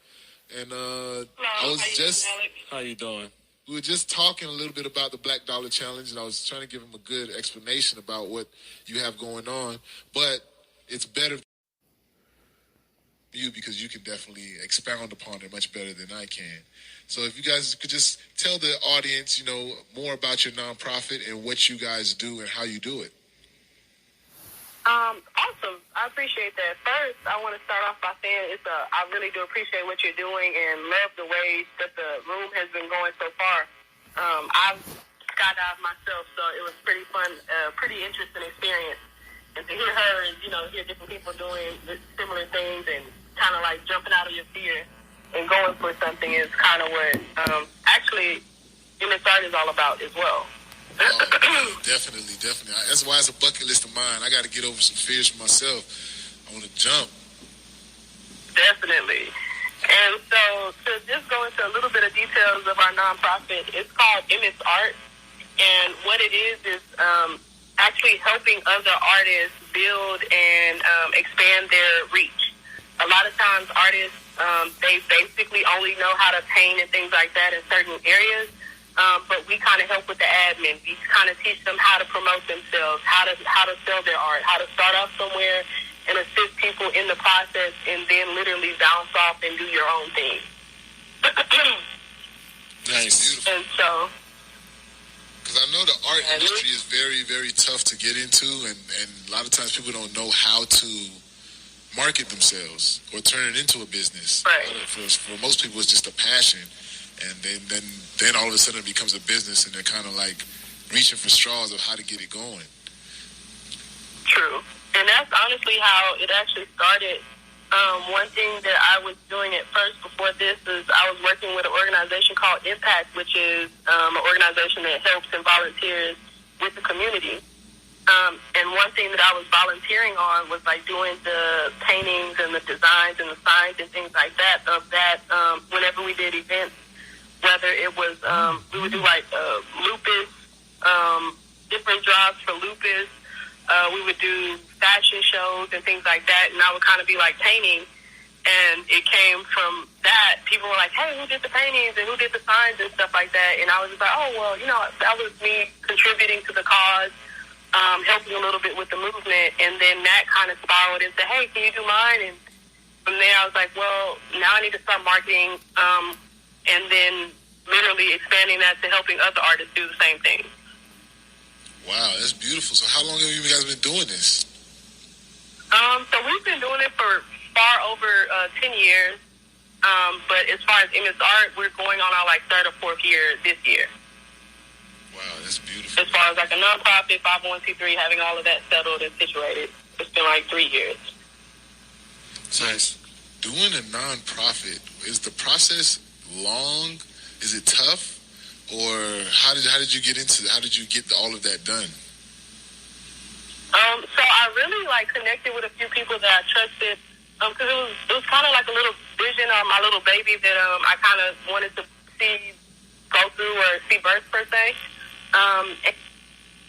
And Hello, I was just How you doing? we were just talking a little bit about the Black Dollar Challenge, and I was trying to give him a good explanation about what you have going on. But it's better for you because you can definitely expound upon it much better than I can. So if you guys could just tell the audience, more about your nonprofit and what you guys do and how you do it. Awesome. I appreciate that. First, I want to start off by saying I really do appreciate what you're doing and love the way that the room has been going so far. I've skydived myself, so it was pretty fun, pretty interesting experience. And to hear her and, hear different people doing similar things and kind of like jumping out of your fear and going for something is kind of what actually MSR is all about as well. Oh, definitely. That's why it's a bucket list of mine. I got to get over some fears for myself. I want to jump. Definitely. And so to just go into a little bit of details of our nonprofit, it's called MS Art. And what it is actually helping other artists build and expand their reach. A lot of times artists, they basically only know how to paint and things like that in certain areas. But we kind of help with the admin. We kind of teach them how to promote themselves, how to sell their art, how to start off somewhere and assist people in the process, and then literally bounce off and do your own thing. Nice. Beautiful. And so, because I know the art industry is very, very tough to get into, and a lot of times people don't know how to market themselves or turn it into a business. Right. For most people, it's just a passion. And then all of a sudden it becomes a business, and they're kind of like reaching for straws of how to get it going. True. And that's honestly how it actually started. One thing that I was doing at first before this is I was working with an organization called Impact, which is an organization that helps and volunteers with the community. And one thing that I was volunteering on was like doing the paintings and the designs and the signs and things like that of that whenever we did events. Whether it was, we would do like lupus, different jobs for lupus. We would do fashion shows and things like that, and I would kind of be like painting. And it came from that. People were like, hey, who did the paintings and who did the signs and stuff like that? And I was just like, oh, well, that was me contributing to the cause, helping a little bit with the movement. And then that kind of spiraled into, hey, can you do mine? And from there I was like, well, now I need to start marketing, and then literally expanding that to helping other artists do the same thing. Wow, that's beautiful. So how long have you guys been doing this? So we've been doing it for far over 10 years. But as far as MS Art, we're going on our like third or fourth year this year. Wow, that's beautiful. As far as like a nonprofit, 501c3, having all of that settled and situated, it's been like 3 years. So doing a nonprofit, is the process long? Is it tough? Or how did you get into it? How did you get all of that done? So I really connected with a few people that I trusted, because it was kind of like a little vision of my little baby that I kind of wanted to see go through or see birth per se. And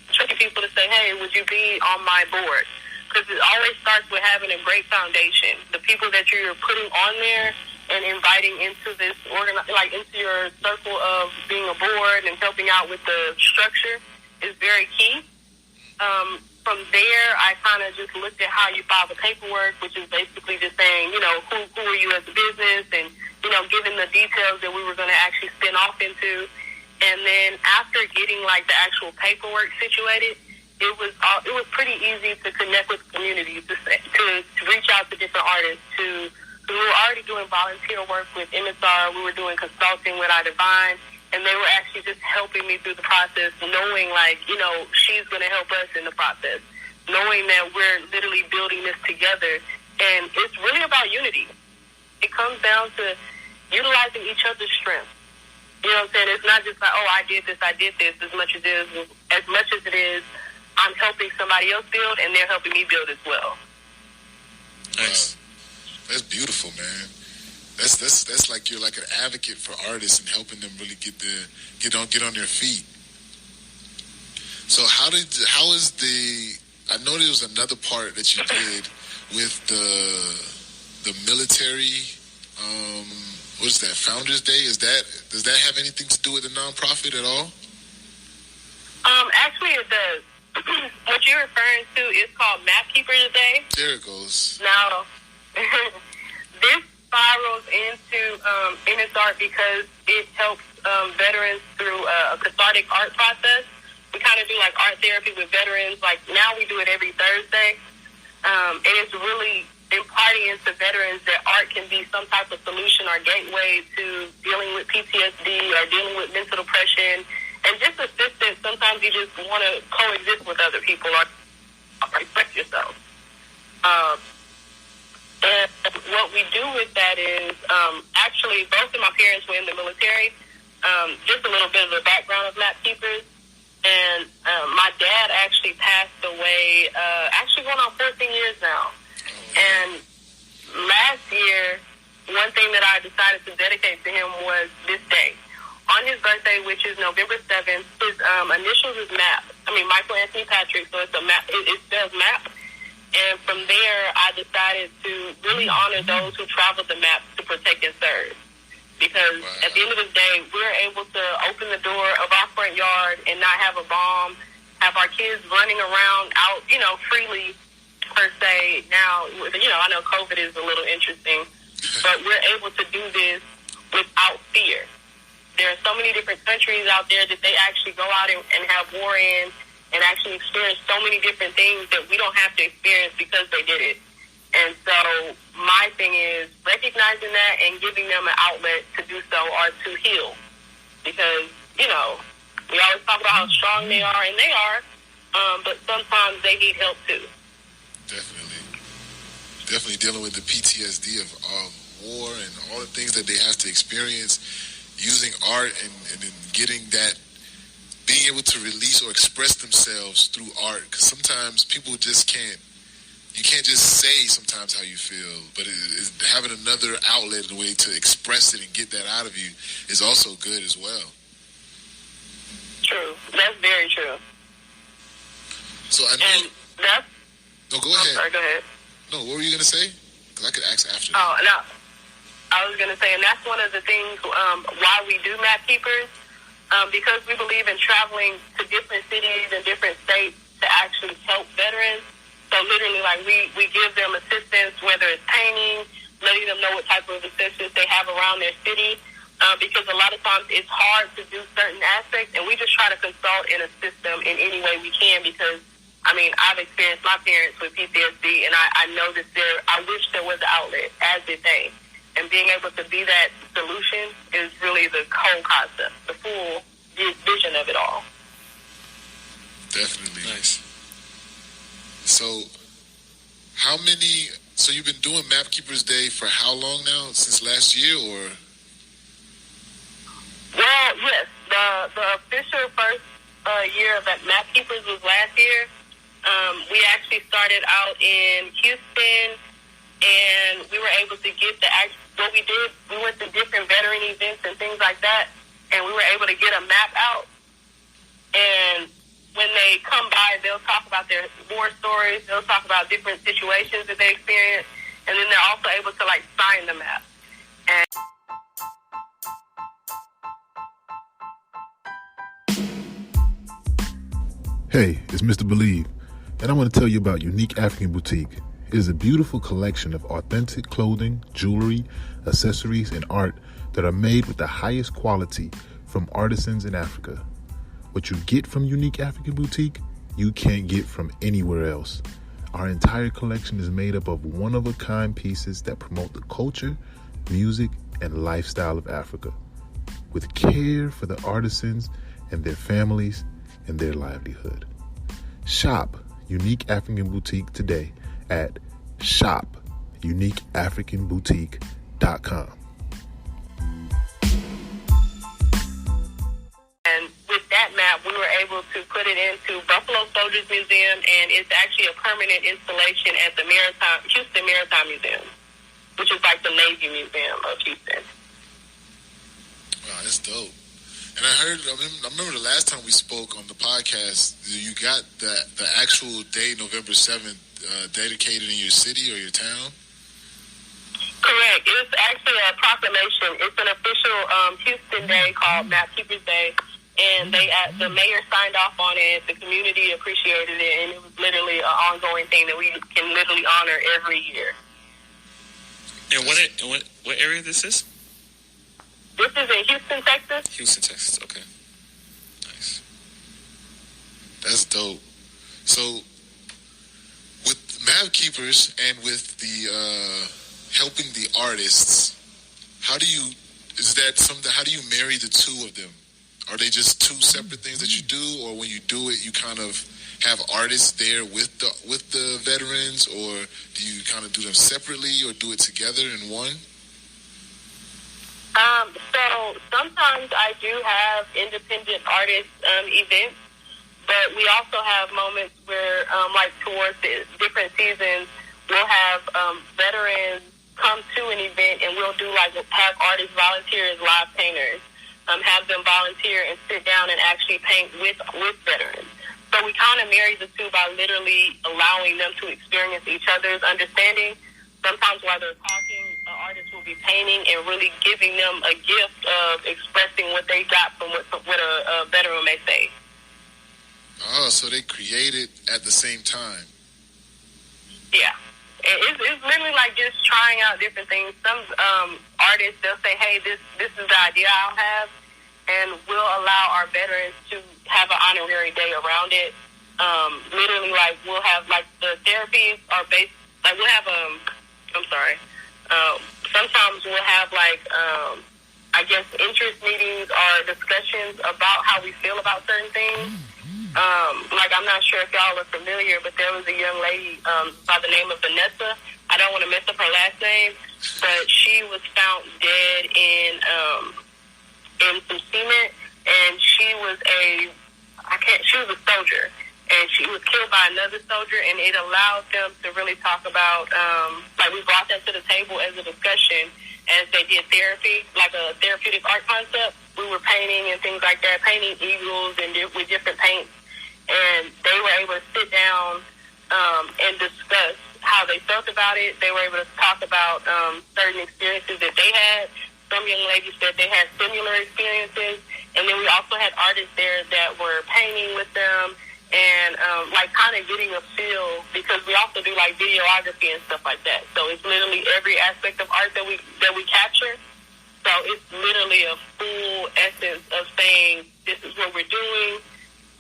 trusting people to say, hey, would you be on my board? Because it always starts with having a great foundation. The people that you're putting on there and inviting into this into your circle of being a board and helping out with the structure is very key. From there, I kind of just looked at how you file the paperwork, which is basically just saying, who are you as a business, and, giving the details that we were going to actually spin off into. And then after getting the actual paperwork situated, it was pretty easy to connect with communities, to reach out to different artists, we were already doing volunteer work with MSR. We were doing consulting with our Divine, and they were actually just helping me through the process, knowing she's going to help us in the process, knowing that we're literally building this together. And it's really about unity. It comes down to utilizing each other's strengths. You know what I'm saying? It's not just like, oh, I did this, as much as it is, I'm helping somebody else build, and they're helping me build as well. Nice. That's beautiful, man. That's like you're like an advocate for artists and helping them really get on their feet. So how is the I know there was another part that you did with the military. What is that? Founders Day? Does that have anything to do with the nonprofit at all? Actually, it does. What you're referring to is called Map Keepers Day. There it goes. Now, this spirals in its art because it helps veterans through a cathartic art process. We kind of do like art therapy with veterans. Like now we do it every Thursday. And it's really imparting into veterans that art can be some type of solution or gateway to dealing with PTSD or dealing with mental depression. And just assistance, sometimes you just want to coexist with other people or respect yourself. And what we do with that is, actually, both of my parents were in the military. Just a little bit of the background of Map Keepers. And my dad actually passed away, actually going on 14 years now. And last year, one thing that I decided to dedicate to him was this day. On his birthday, which is November 7th, his initials is MAP. I mean, Michael Anthony Patrick, so it's a MAP. It spells MAP. And from there, I decided to really honor those who traveled the MAP to protect and serve. Because at the end of the day, we're able to open the door of our front yard and not have a bomb, have our kids running around out, freely, per se. Now, I know COVID is a little interesting, but we're able to do this without fear. There are so many different countries out there that they actually go out and have war in and actually experience so many different things that we don't have to experience because they did it. And so my thing is recognizing that and giving them an outlet to do so or to heal. Because, we always talk about how strong they are, and they are, but sometimes they need help too. Definitely dealing with the PTSD of war and all the things that they have to experience. Using art and then getting that, being able to release or express themselves through art. Because sometimes people just you can't just say sometimes how you feel, but having another outlet, a way to express it and get that out of you is also good as well. True. That's very true. So I know. And that's... No, go ahead. I'm sorry, go ahead. No, what were you going to say? Because I could ask after that. Oh, no. I was going to say, and that's one of the things why we do Map Keepers, because we believe in traveling to different cities and different states to actually help veterans. So literally, like, we give them assistance, whether it's painting, letting them know what type of assistance they have around their city, because a lot of times it's hard to do certain aspects, and we just try to consult and assist them in any way we can because, I've experienced my parents with PTSD, and I know that I wish there was an outlet, as did they. And being able to be that solution is really the whole concept, the full vision of it all. Definitely. Nice. So you've been doing Map Keepers Day for how long now? Since last year, or? Well, yes. The official first year of that Map Keepers was last year. We actually started out in Houston, and we were able to get what we did, we went to different veteran events and things like that, and we were able to get a map out. And when they come by, they'll talk about their war stories, they'll talk about different situations that they experienced, and then they're also able to, sign the map. Hey, it's Mr. Believe, and I want to tell you about Unique African Boutique. It is a beautiful collection of authentic clothing, jewelry, accessories, and art that are made with the highest quality from artisans in Africa. What you get from Unique African Boutique, you can't get from anywhere else. Our entire collection is made up of one-of-a-kind pieces that promote the culture, music, and lifestyle of Africa, with care for the artisans and their families and their livelihood. Shop Unique African Boutique today at shopuniqueafricanboutique.com. And with that map, we were able to put it into Buffalo Soldiers Museum, and it's actually a permanent installation at the Houston Maritime Museum, which is like the Navy Museum of Houston. Wow, that's dope. And I remember the last time we spoke on the podcast, you got the actual day, November 7th, dedicated in your city or your town? Correct. It's actually a proclamation. It's an official Houston day called Map Keepers Day. And the mayor signed off on it. The community appreciated it. And it was literally an ongoing thing that we can literally honor every year. And what area this is? This is in Houston, Texas. Houston, Texas. Okay. Nice. That's dope. So, with Map Keepers and with the helping the artists, how do you marry the two of them? Are they just two separate things that you do, or when you do it, you kind of have artists there with the veterans, or do you kind of do them separately, or do it together in one? So sometimes I do have independent artist events, but we also have moments where, like towards the different seasons, we'll have veterans come to an event, and we'll do have artists volunteer as live painters, have them volunteer and sit down and actually paint with veterans. So we kind of marry the two by literally allowing them to experience each other's understanding. Sometimes while they're talking, an artist will be painting and really giving them a gift of expressing what they got from what a veteran may say. Oh, so they create it at the same time. Yeah. It's literally like just trying out different things. Some artists, they'll say, hey, this is the idea I'll have, and we'll allow our veterans to have an honorary day around it. Literally, we'll have, the therapies are based, we'll have, sometimes we'll have, interest meetings or discussions about how we feel about certain things. I'm not sure if y'all are familiar, but there was a young lady by the name of Vanessa. I don't want to mess up her last name, but she was found dead in some cement, and she was a soldier, and she was killed by another soldier, and it allowed them to really talk about, we brought that to the table as a discussion as they did therapy, like a therapeutic art concept. We were painting and things like that, painting eagles and with different paints. And they were able to sit down and discuss how they felt about it. They were able to talk about certain experiences that they had. Some young ladies said they had similar experiences. And then we also had artists there that were painting with them and kind of getting a feel, because we also do videography and stuff like that. So it's literally every aspect of art that we capture. So it's literally a full essence of saying this is what we're doing.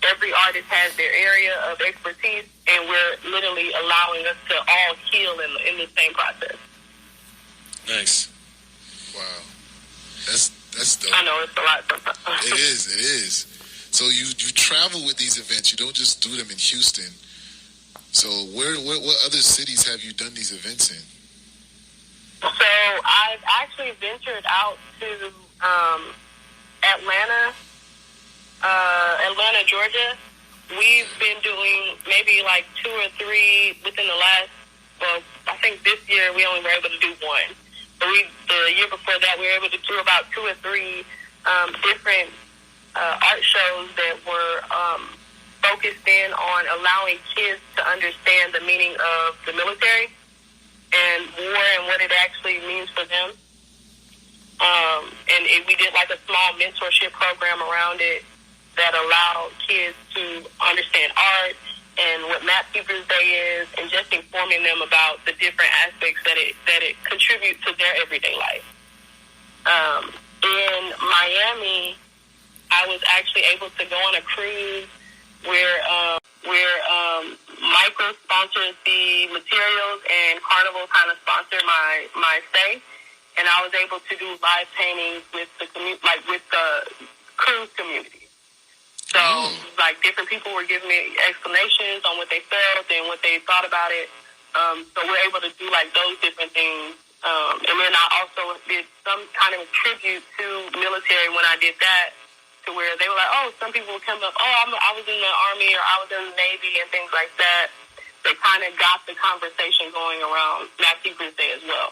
Every artist has their area of expertise, and we're literally allowing us to all heal in the same process. Nice. Wow. That's dope. I know it's a lot sometimes. It is. So you travel with these events. You don't just do them in Houston. So what other cities have you done these events in? So I've actually ventured out to Atlanta, Georgia. We've been doing maybe 2 or 3 within the last, I think this year we only were able to do 1. But the year before that, we were able to do about 2 or 3 different art shows that were focused in on allowing kids to understand the meaning of the military and war and what it actually means for them. We did a small mentorship program around it that allowed kids to understand art and what Map Keepers Day is, and just informing them about the different aspects that it contributes to their everyday life. In Miami, I was actually able to go on a cruise where Michael sponsors the materials and Carnival kind of sponsored my stay, and I was able to do live paintings with the cruise community. So, different people were giving me explanations on what they felt and what they thought about it. So we're able to do those different things. And then I also did some kind of tribute to military when I did that, to where they were like, oh, some people would come up, I was in the Army or I was in the Navy and things like that. They kind of got the conversation going around Map Keepers Day as well.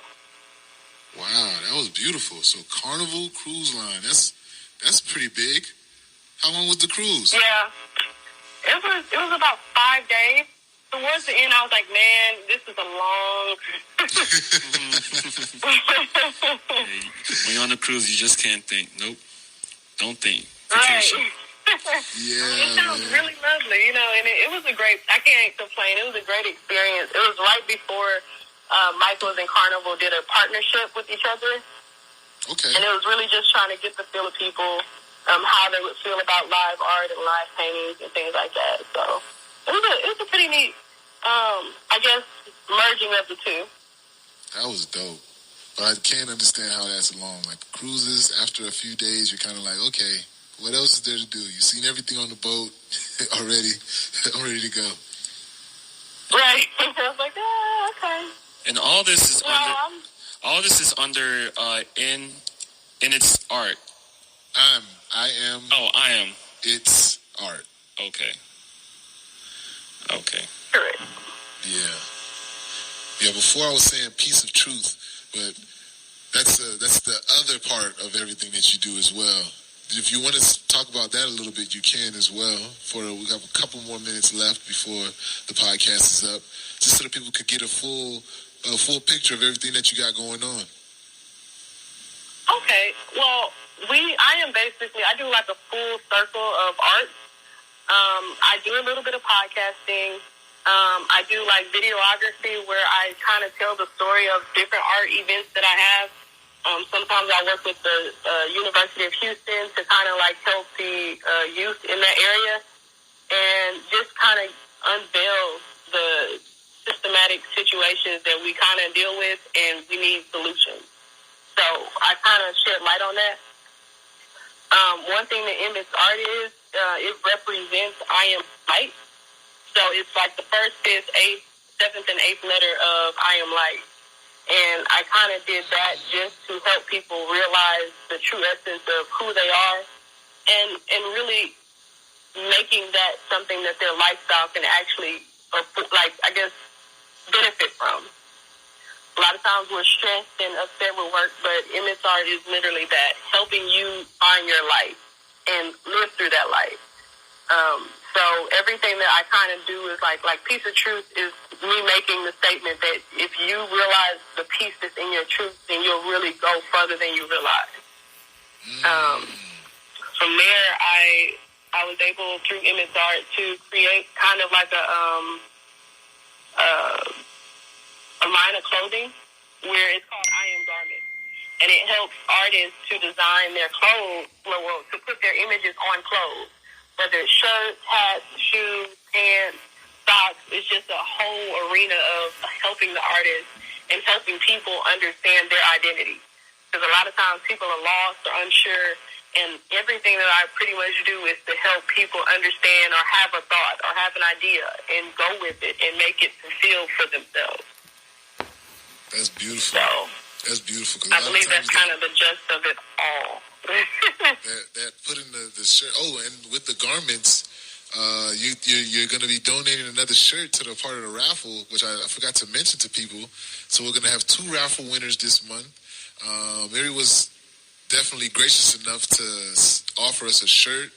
Wow, that was beautiful. So Carnival Cruise Line, that's That's pretty big. How long was the cruise? Yeah. It was about 5 days. Towards the end, I was like, man, this is a long... When you're on the cruise, you just can't think. Nope. Don't think. Right. Yeah. It sounds really lovely, you know, and it was a great... I can't complain. It was a great experience. It was right before Michaels and Carnival did a partnership with each other. Okay. And it was really just trying to get the feel of people, how they would feel about live art and live paintings and things like that. So it was a pretty neat, I guess, merging of the two. That was dope. But I can't understand how that's long. Like cruises, after a few days, you're kind of like, okay, what else is there to do? You've seen everything on the boat already. I'm ready to go. Right. I was like, oh, okay. And all this is under in its art. I am. Oh, I am. It's art. Okay. Correct. Yeah. Yeah, before I was saying piece of truth, but that's the other part of everything that you do as well. If you want to talk about that a little bit, you can as well. We have a couple more minutes left before the podcast is up, just so that people could get a full picture of everything that you got going on. Okay. Well, I do like a full circle of art. I do a little bit of podcasting. I do like videography where I kind of tell the story of different art events that I have. Sometimes I work with the University of Houston to kind of like help the youth in that area and just kind of unveil the systematic situations that we kind of deal with and we need solutions. So I kind of shed light on that. One thing that Emmett's art is, it represents I am light. So it's like the first, fifth, eighth, seventh, and eighth letter of I am light. And I kind of did that just to help people realize the true essence of who they are and really making that something that their lifestyle can actually, benefit from. A lot of times we're stressed and upset with work, but Emmett's art is literally that, helping you find your life and live through that life. So everything that I kind of do is like Piece of Truth is me making the statement that if you realize the piece that's in your truth, then you'll really go further than you realize. From there, I was able, through Emmett's art, to create kind of like a line of clothing where it's called I Am Garment. And it helps artists to design their clothes, to put their images on clothes. Whether it's shirts, hats, shoes, pants, socks, it's just a whole arena of helping the artist and helping people understand their identity. Because a lot of times people are lost or unsure, and everything that I pretty much do is to help people understand or have a thought or have an idea and go with it and make it fulfill for themselves. That's beautiful. So, that's beautiful. I believe that's kind of the gist of it all. that putting the shirt. Oh, and with the garments, you're going to be donating another shirt to the part of the raffle, which I forgot to mention to people. So we're going to have 2 raffle winners this month. Mary was definitely gracious enough to offer us a shirt.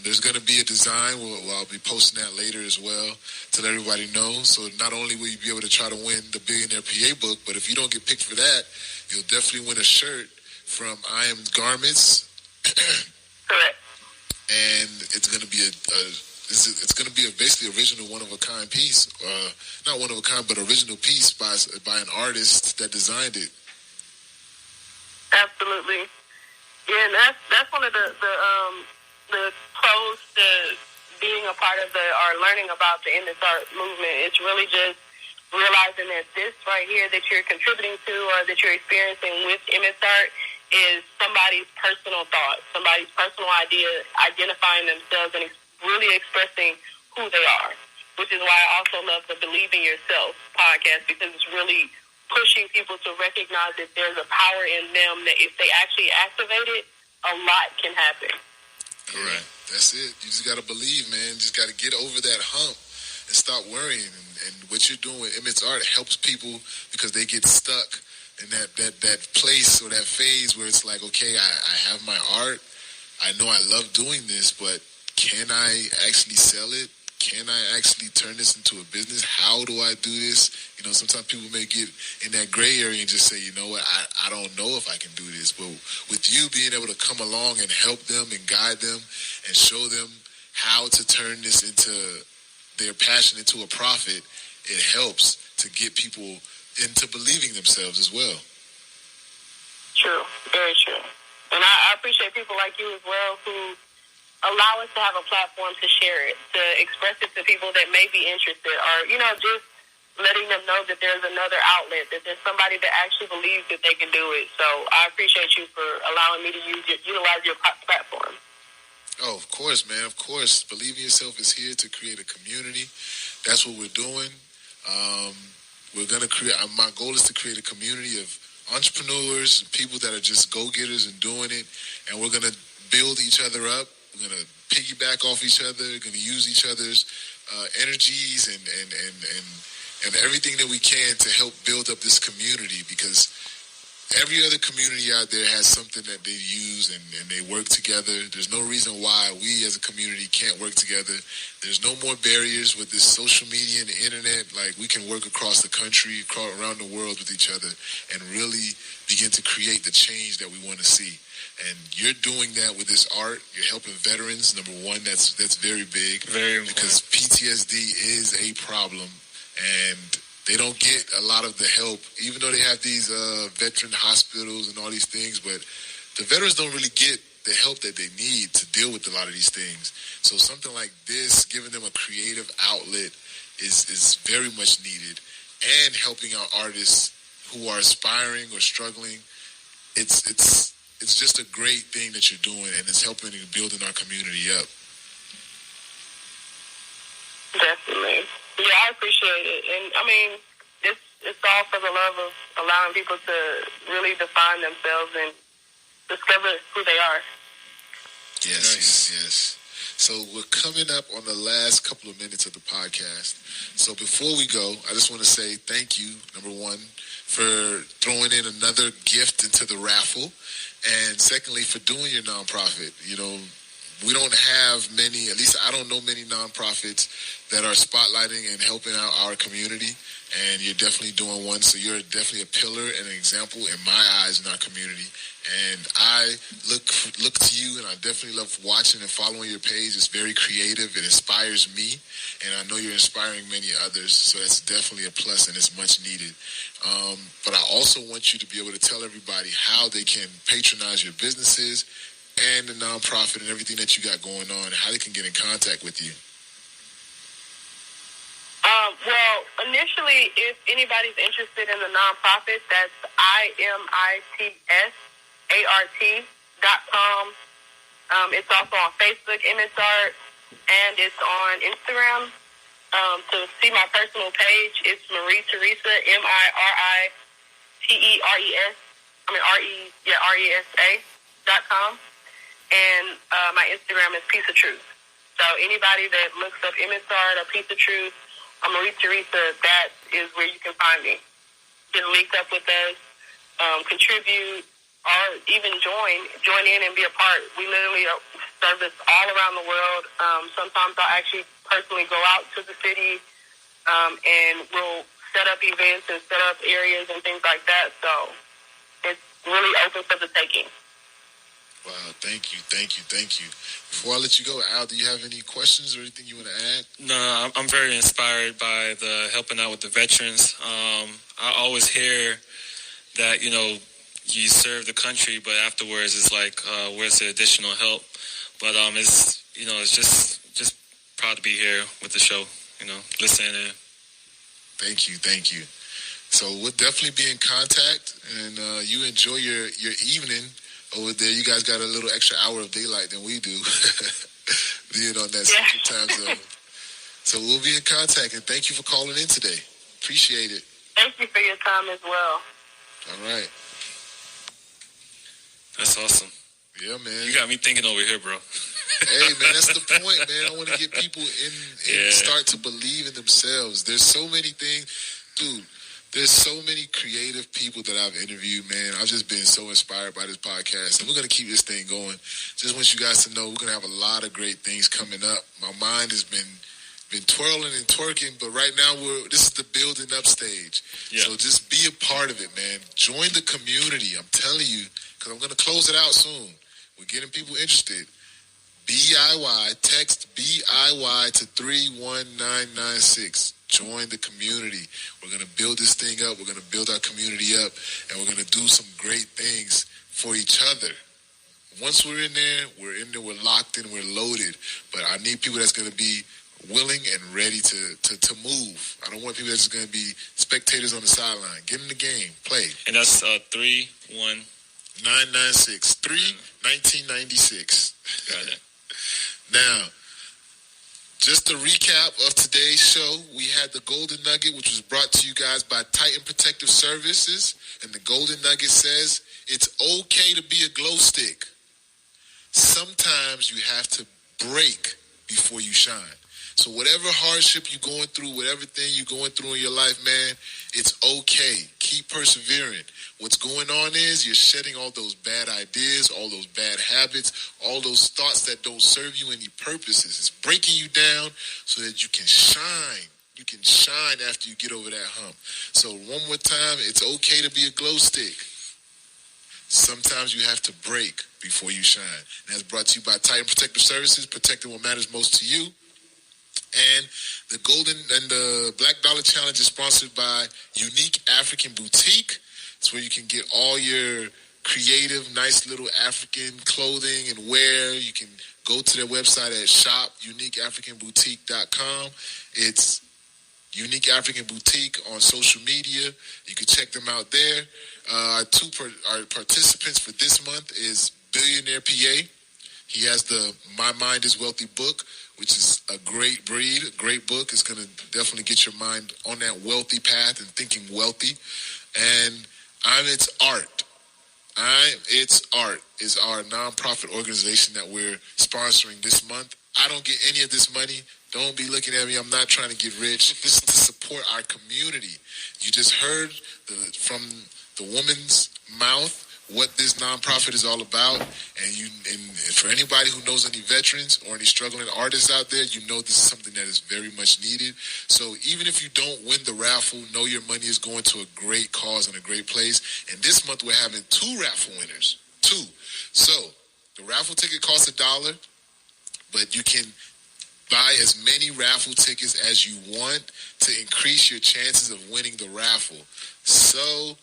There's going to be a design. I'll be posting that later as well to let everybody know. So not only will you be able to try to win the Billionaire PA book, but if you don't get picked for that, you'll definitely win a shirt from I Am Garments. Correct. And it's going to be it's going to be basically original one-of-a-kind piece. Not one-of-a-kind, but original piece by an artist that designed it. Absolutely. Yeah, and that's one of the pros to being a part of or learning about the Emmett's art movement. It's really just realizing that this right here that you're contributing to or that you're experiencing with Emmett's art is somebody's personal thought, somebody's personal idea, identifying themselves and really expressing who they are, which is why I also love the Believe in Yourself podcast, because it's really pushing people to recognize that there's a power in them that if they actually activate it, a lot can happen. Correct. That's it. You just got to believe, man. You just got to get over that hump and stop worrying. And what you're doing with Emmett's art helps people because they get stuck in that place or that phase where it's like, okay, I have my art. I know I love doing this, but can I actually sell it? Can I actually turn this into a business? How do I do this? You know, sometimes people may get in that gray area and just say, you know what, I don't know if I can do this. But with you being able to come along and help them and guide them and show them how to turn this into their passion into a profit, it helps to get people into believing themselves as well. True, very true. And I appreciate people like you as well who allow us to have a platform to share it, to express it to people that may be interested, or, you know, just letting them know that there's another outlet, that there's somebody that actually believes that they can do it. So I appreciate you for allowing me to utilize your platform. Oh, of course, man. Of course. Believe in Yourself is here to create a community. That's what we're doing. We're going to create, my goal is to create a community of entrepreneurs, people that are just go-getters and doing it, and we're going to build each other up. We're going to piggyback off each other. We're going to use each other's energies and everything that we can to help build up this community, because every other community out there has something that they use and they work together. There's no reason why we as a community can't work together. There's no more barriers with this social media and the internet. Like, we can work across the country, around the world with each other and really begin to create the change that we want to see. And you're doing that with this art. You're helping veterans, number one. That's very big. Very important. Because PTSD is a problem, and they don't get a lot of the help, even though they have these veteran hospitals and all these things. But the veterans don't really get the help that they need to deal with a lot of these things. So something like this, giving them a creative outlet, is very much needed. And helping out artists who are aspiring or struggling, it's just a great thing that you're doing, and it's helping and building our community up. Definitely. Yeah, I appreciate it. And, I mean, it's all for the love of allowing people to really define themselves and discover who they are. Yes, nice. Yes. So we're coming up on the last couple of minutes of the podcast. So before we go, I just want to say thank you, number one, for throwing in another gift into the raffle. And secondly, for doing your nonprofit. You know, we don't have many, at least I don't know many nonprofits that are spotlighting and helping out our community. And you're definitely doing one. So you're definitely a pillar and an example in my eyes in our community. And I look to you, and I definitely love watching and following your page. It's very creative. It inspires me. And I know you're inspiring many others. So that's definitely a plus, and it's much needed. But I also want you to be able to tell everybody how they can patronize your businesses and the nonprofit and everything that you got going on, and how they can get in contact with you. Well, initially, if anybody's interested in the nonprofit, that's IMITSART.com. It's also on Facebook, MSArt, and it's on Instagram. To see my personal page, it's Marie Teresa, RESA.com. And my Instagram is Piece of Truth. So anybody that looks up MSArt or Piece of Truth, Marie Teresa, that is where you can find me. Get linked up with us, contribute, or even join in and be a part. We literally service all around the world. Sometimes I'll actually personally go out to the city, and we'll set up events and set up areas and things like that. So it's really open for the taking. Wow, thank you. Before I let you go, Al, do you have any questions or anything you want to add? No, I'm very inspired by the helping out with the veterans. I always hear that, you know, you serve the country, but afterwards it's like, where's the additional help? But it's, you know, it's just proud to be here with the show, you know, listening in. Thank you. So we'll definitely be in contact, and you enjoy your evening over there. You guys got a little extra hour of daylight than we do, being on that Central Time Zone. So we'll be in contact, and thank you for calling in today. Appreciate it. Thank you for your time as well. All right. That's awesome. Yeah, man. You got me thinking over here, bro. Hey, man, that's the point, man. I want to get people in start to believe in themselves. There's so many things. Dude, There's so many creative people that I've interviewed, man. I've just been so inspired by this podcast. And we're going to keep this thing going. Just want you guys to know we're going to have a lot of great things coming up. My mind has been twirling and twerking, but right now this is the building up stage. Yeah. So just be a part of it, man. Join the community. I'm telling you, because I'm going to close it out soon. We're getting people interested. BIY, text BIY to 31996. Join the community. We're going to build this thing up. We're going to build our community up, and we're going to do some great things for each other. Once we're in there, we're locked in, we're loaded. But I need people that's going to be willing and ready to move. I don't want people that's going to be spectators on the sideline. Get in the game. Play. And that's 31996. 1996. Got it. Now, just a recap of today's show. We had the Golden Nugget, which was brought to you guys by Titan Protective Services. And the Golden Nugget says, it's okay to be a glow stick. Sometimes you have to break before you shine. So whatever hardship you're going through, whatever thing you're going through in your life, man, it's okay. Keep persevering. What's going on is you're shedding all those bad ideas, all those bad habits, all those thoughts that don't serve you any purposes. It's breaking you down so that you can shine. You can shine after you get over that hump. So one more time, it's okay to be a glow stick. Sometimes you have to break before you shine. And that's brought to you by Titan Protective Services, protecting what matters most to you. And the Black Dollar Challenge is sponsored by Unique African Boutique. It's where you can get all your creative, nice little African clothing and wear. You can go to their website at shopuniqueafricanboutique.com. It's Unique African Boutique on social media. You can check them out there. Our participants for this month is Billionaire PA. He has the My Mind is Wealthy book, which is a great read, a great book. It's going to definitely get your mind on that wealthy path and thinking wealthy. And I'm It's Art. It's Art is our nonprofit organization that we're sponsoring this month. I don't get any of this money. Don't be looking at me. I'm not trying to get rich. This is to support our community. You just heard from the woman's mouth what this nonprofit is all about, and for anybody who knows any veterans or any struggling artists out there, you know this is something that is very much needed. So even if you don't win the raffle, know your money is going to a great cause and a great place. And this month we're having 2 raffle winners. 2. So the raffle ticket costs $1, but you can buy as many raffle tickets as you want to increase your chances of winning the raffle. So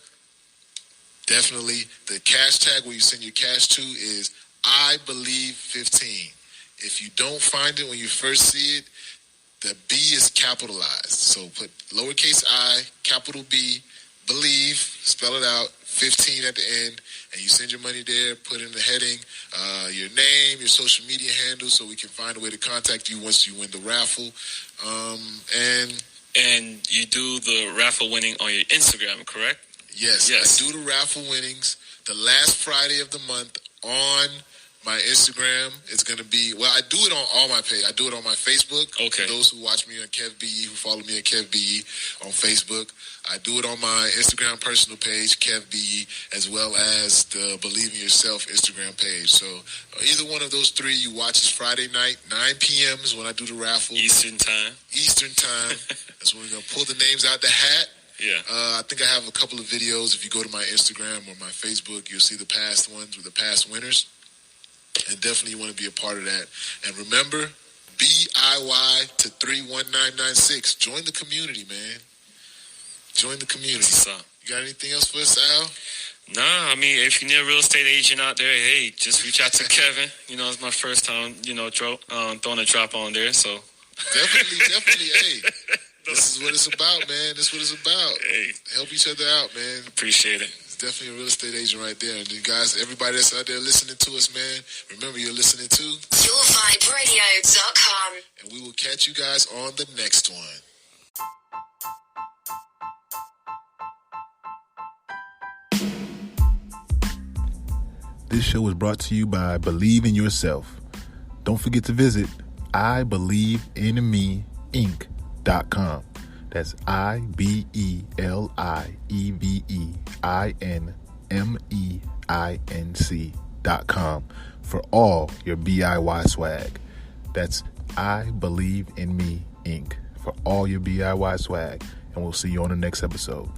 definitely, the cash tag where you send your cash to is I Believe 15. If you don't find it when you first see it, the B is capitalized. So put lowercase I, capital B, Believe, spell it out, 15 at the end, and you send your money there, put in the heading, your name, your social media handle, so we can find a way to contact you once you win the raffle. And you do the raffle winning on your Instagram, correct? Yes. I do the raffle winnings the last Friday of the month on my Instagram. It's going to be, I do it on all my page. I do it on my Facebook. Okay. For those who watch me on KevBiyi, who follow me on KevBiyi on Facebook. I do it on my Instagram personal page, KevBiyi, as well as the Believe in Yourself Instagram page. So either one of those 3 you watch is Friday night, 9 p.m. is when I do the raffle. Eastern time. That's when we're going to pull the names out the hat. Yeah. I think I have a couple of videos. If you go to my Instagram or my Facebook, you'll see the past ones with the past winners. And definitely you want to be a part of that. And remember, BIY to 31996. Join the community, man. Join the community. You got anything else for us, Al? Nah, I mean, if you need a real estate agent out there, hey, just reach out to Kevin. It's my first time, throwing a drop on there, so. Definitely, hey. This is what it's about, man. This is what it's about. Hey. Help each other out, man. Appreciate it. It's definitely a real estate agent right there. And you guys, everybody that's out there listening to us, man, remember you're listening to YourVibeRadio.com. And we will catch you guys on the next one. This show is brought to you by Believe in Yourself. Don't forget to visit IBelieveInMeInc.com. That's IBelieveinmeinc.com for all your BIY swag. That's I Believe in Me Inc. for all your BIY swag. And we'll see you on the next episode.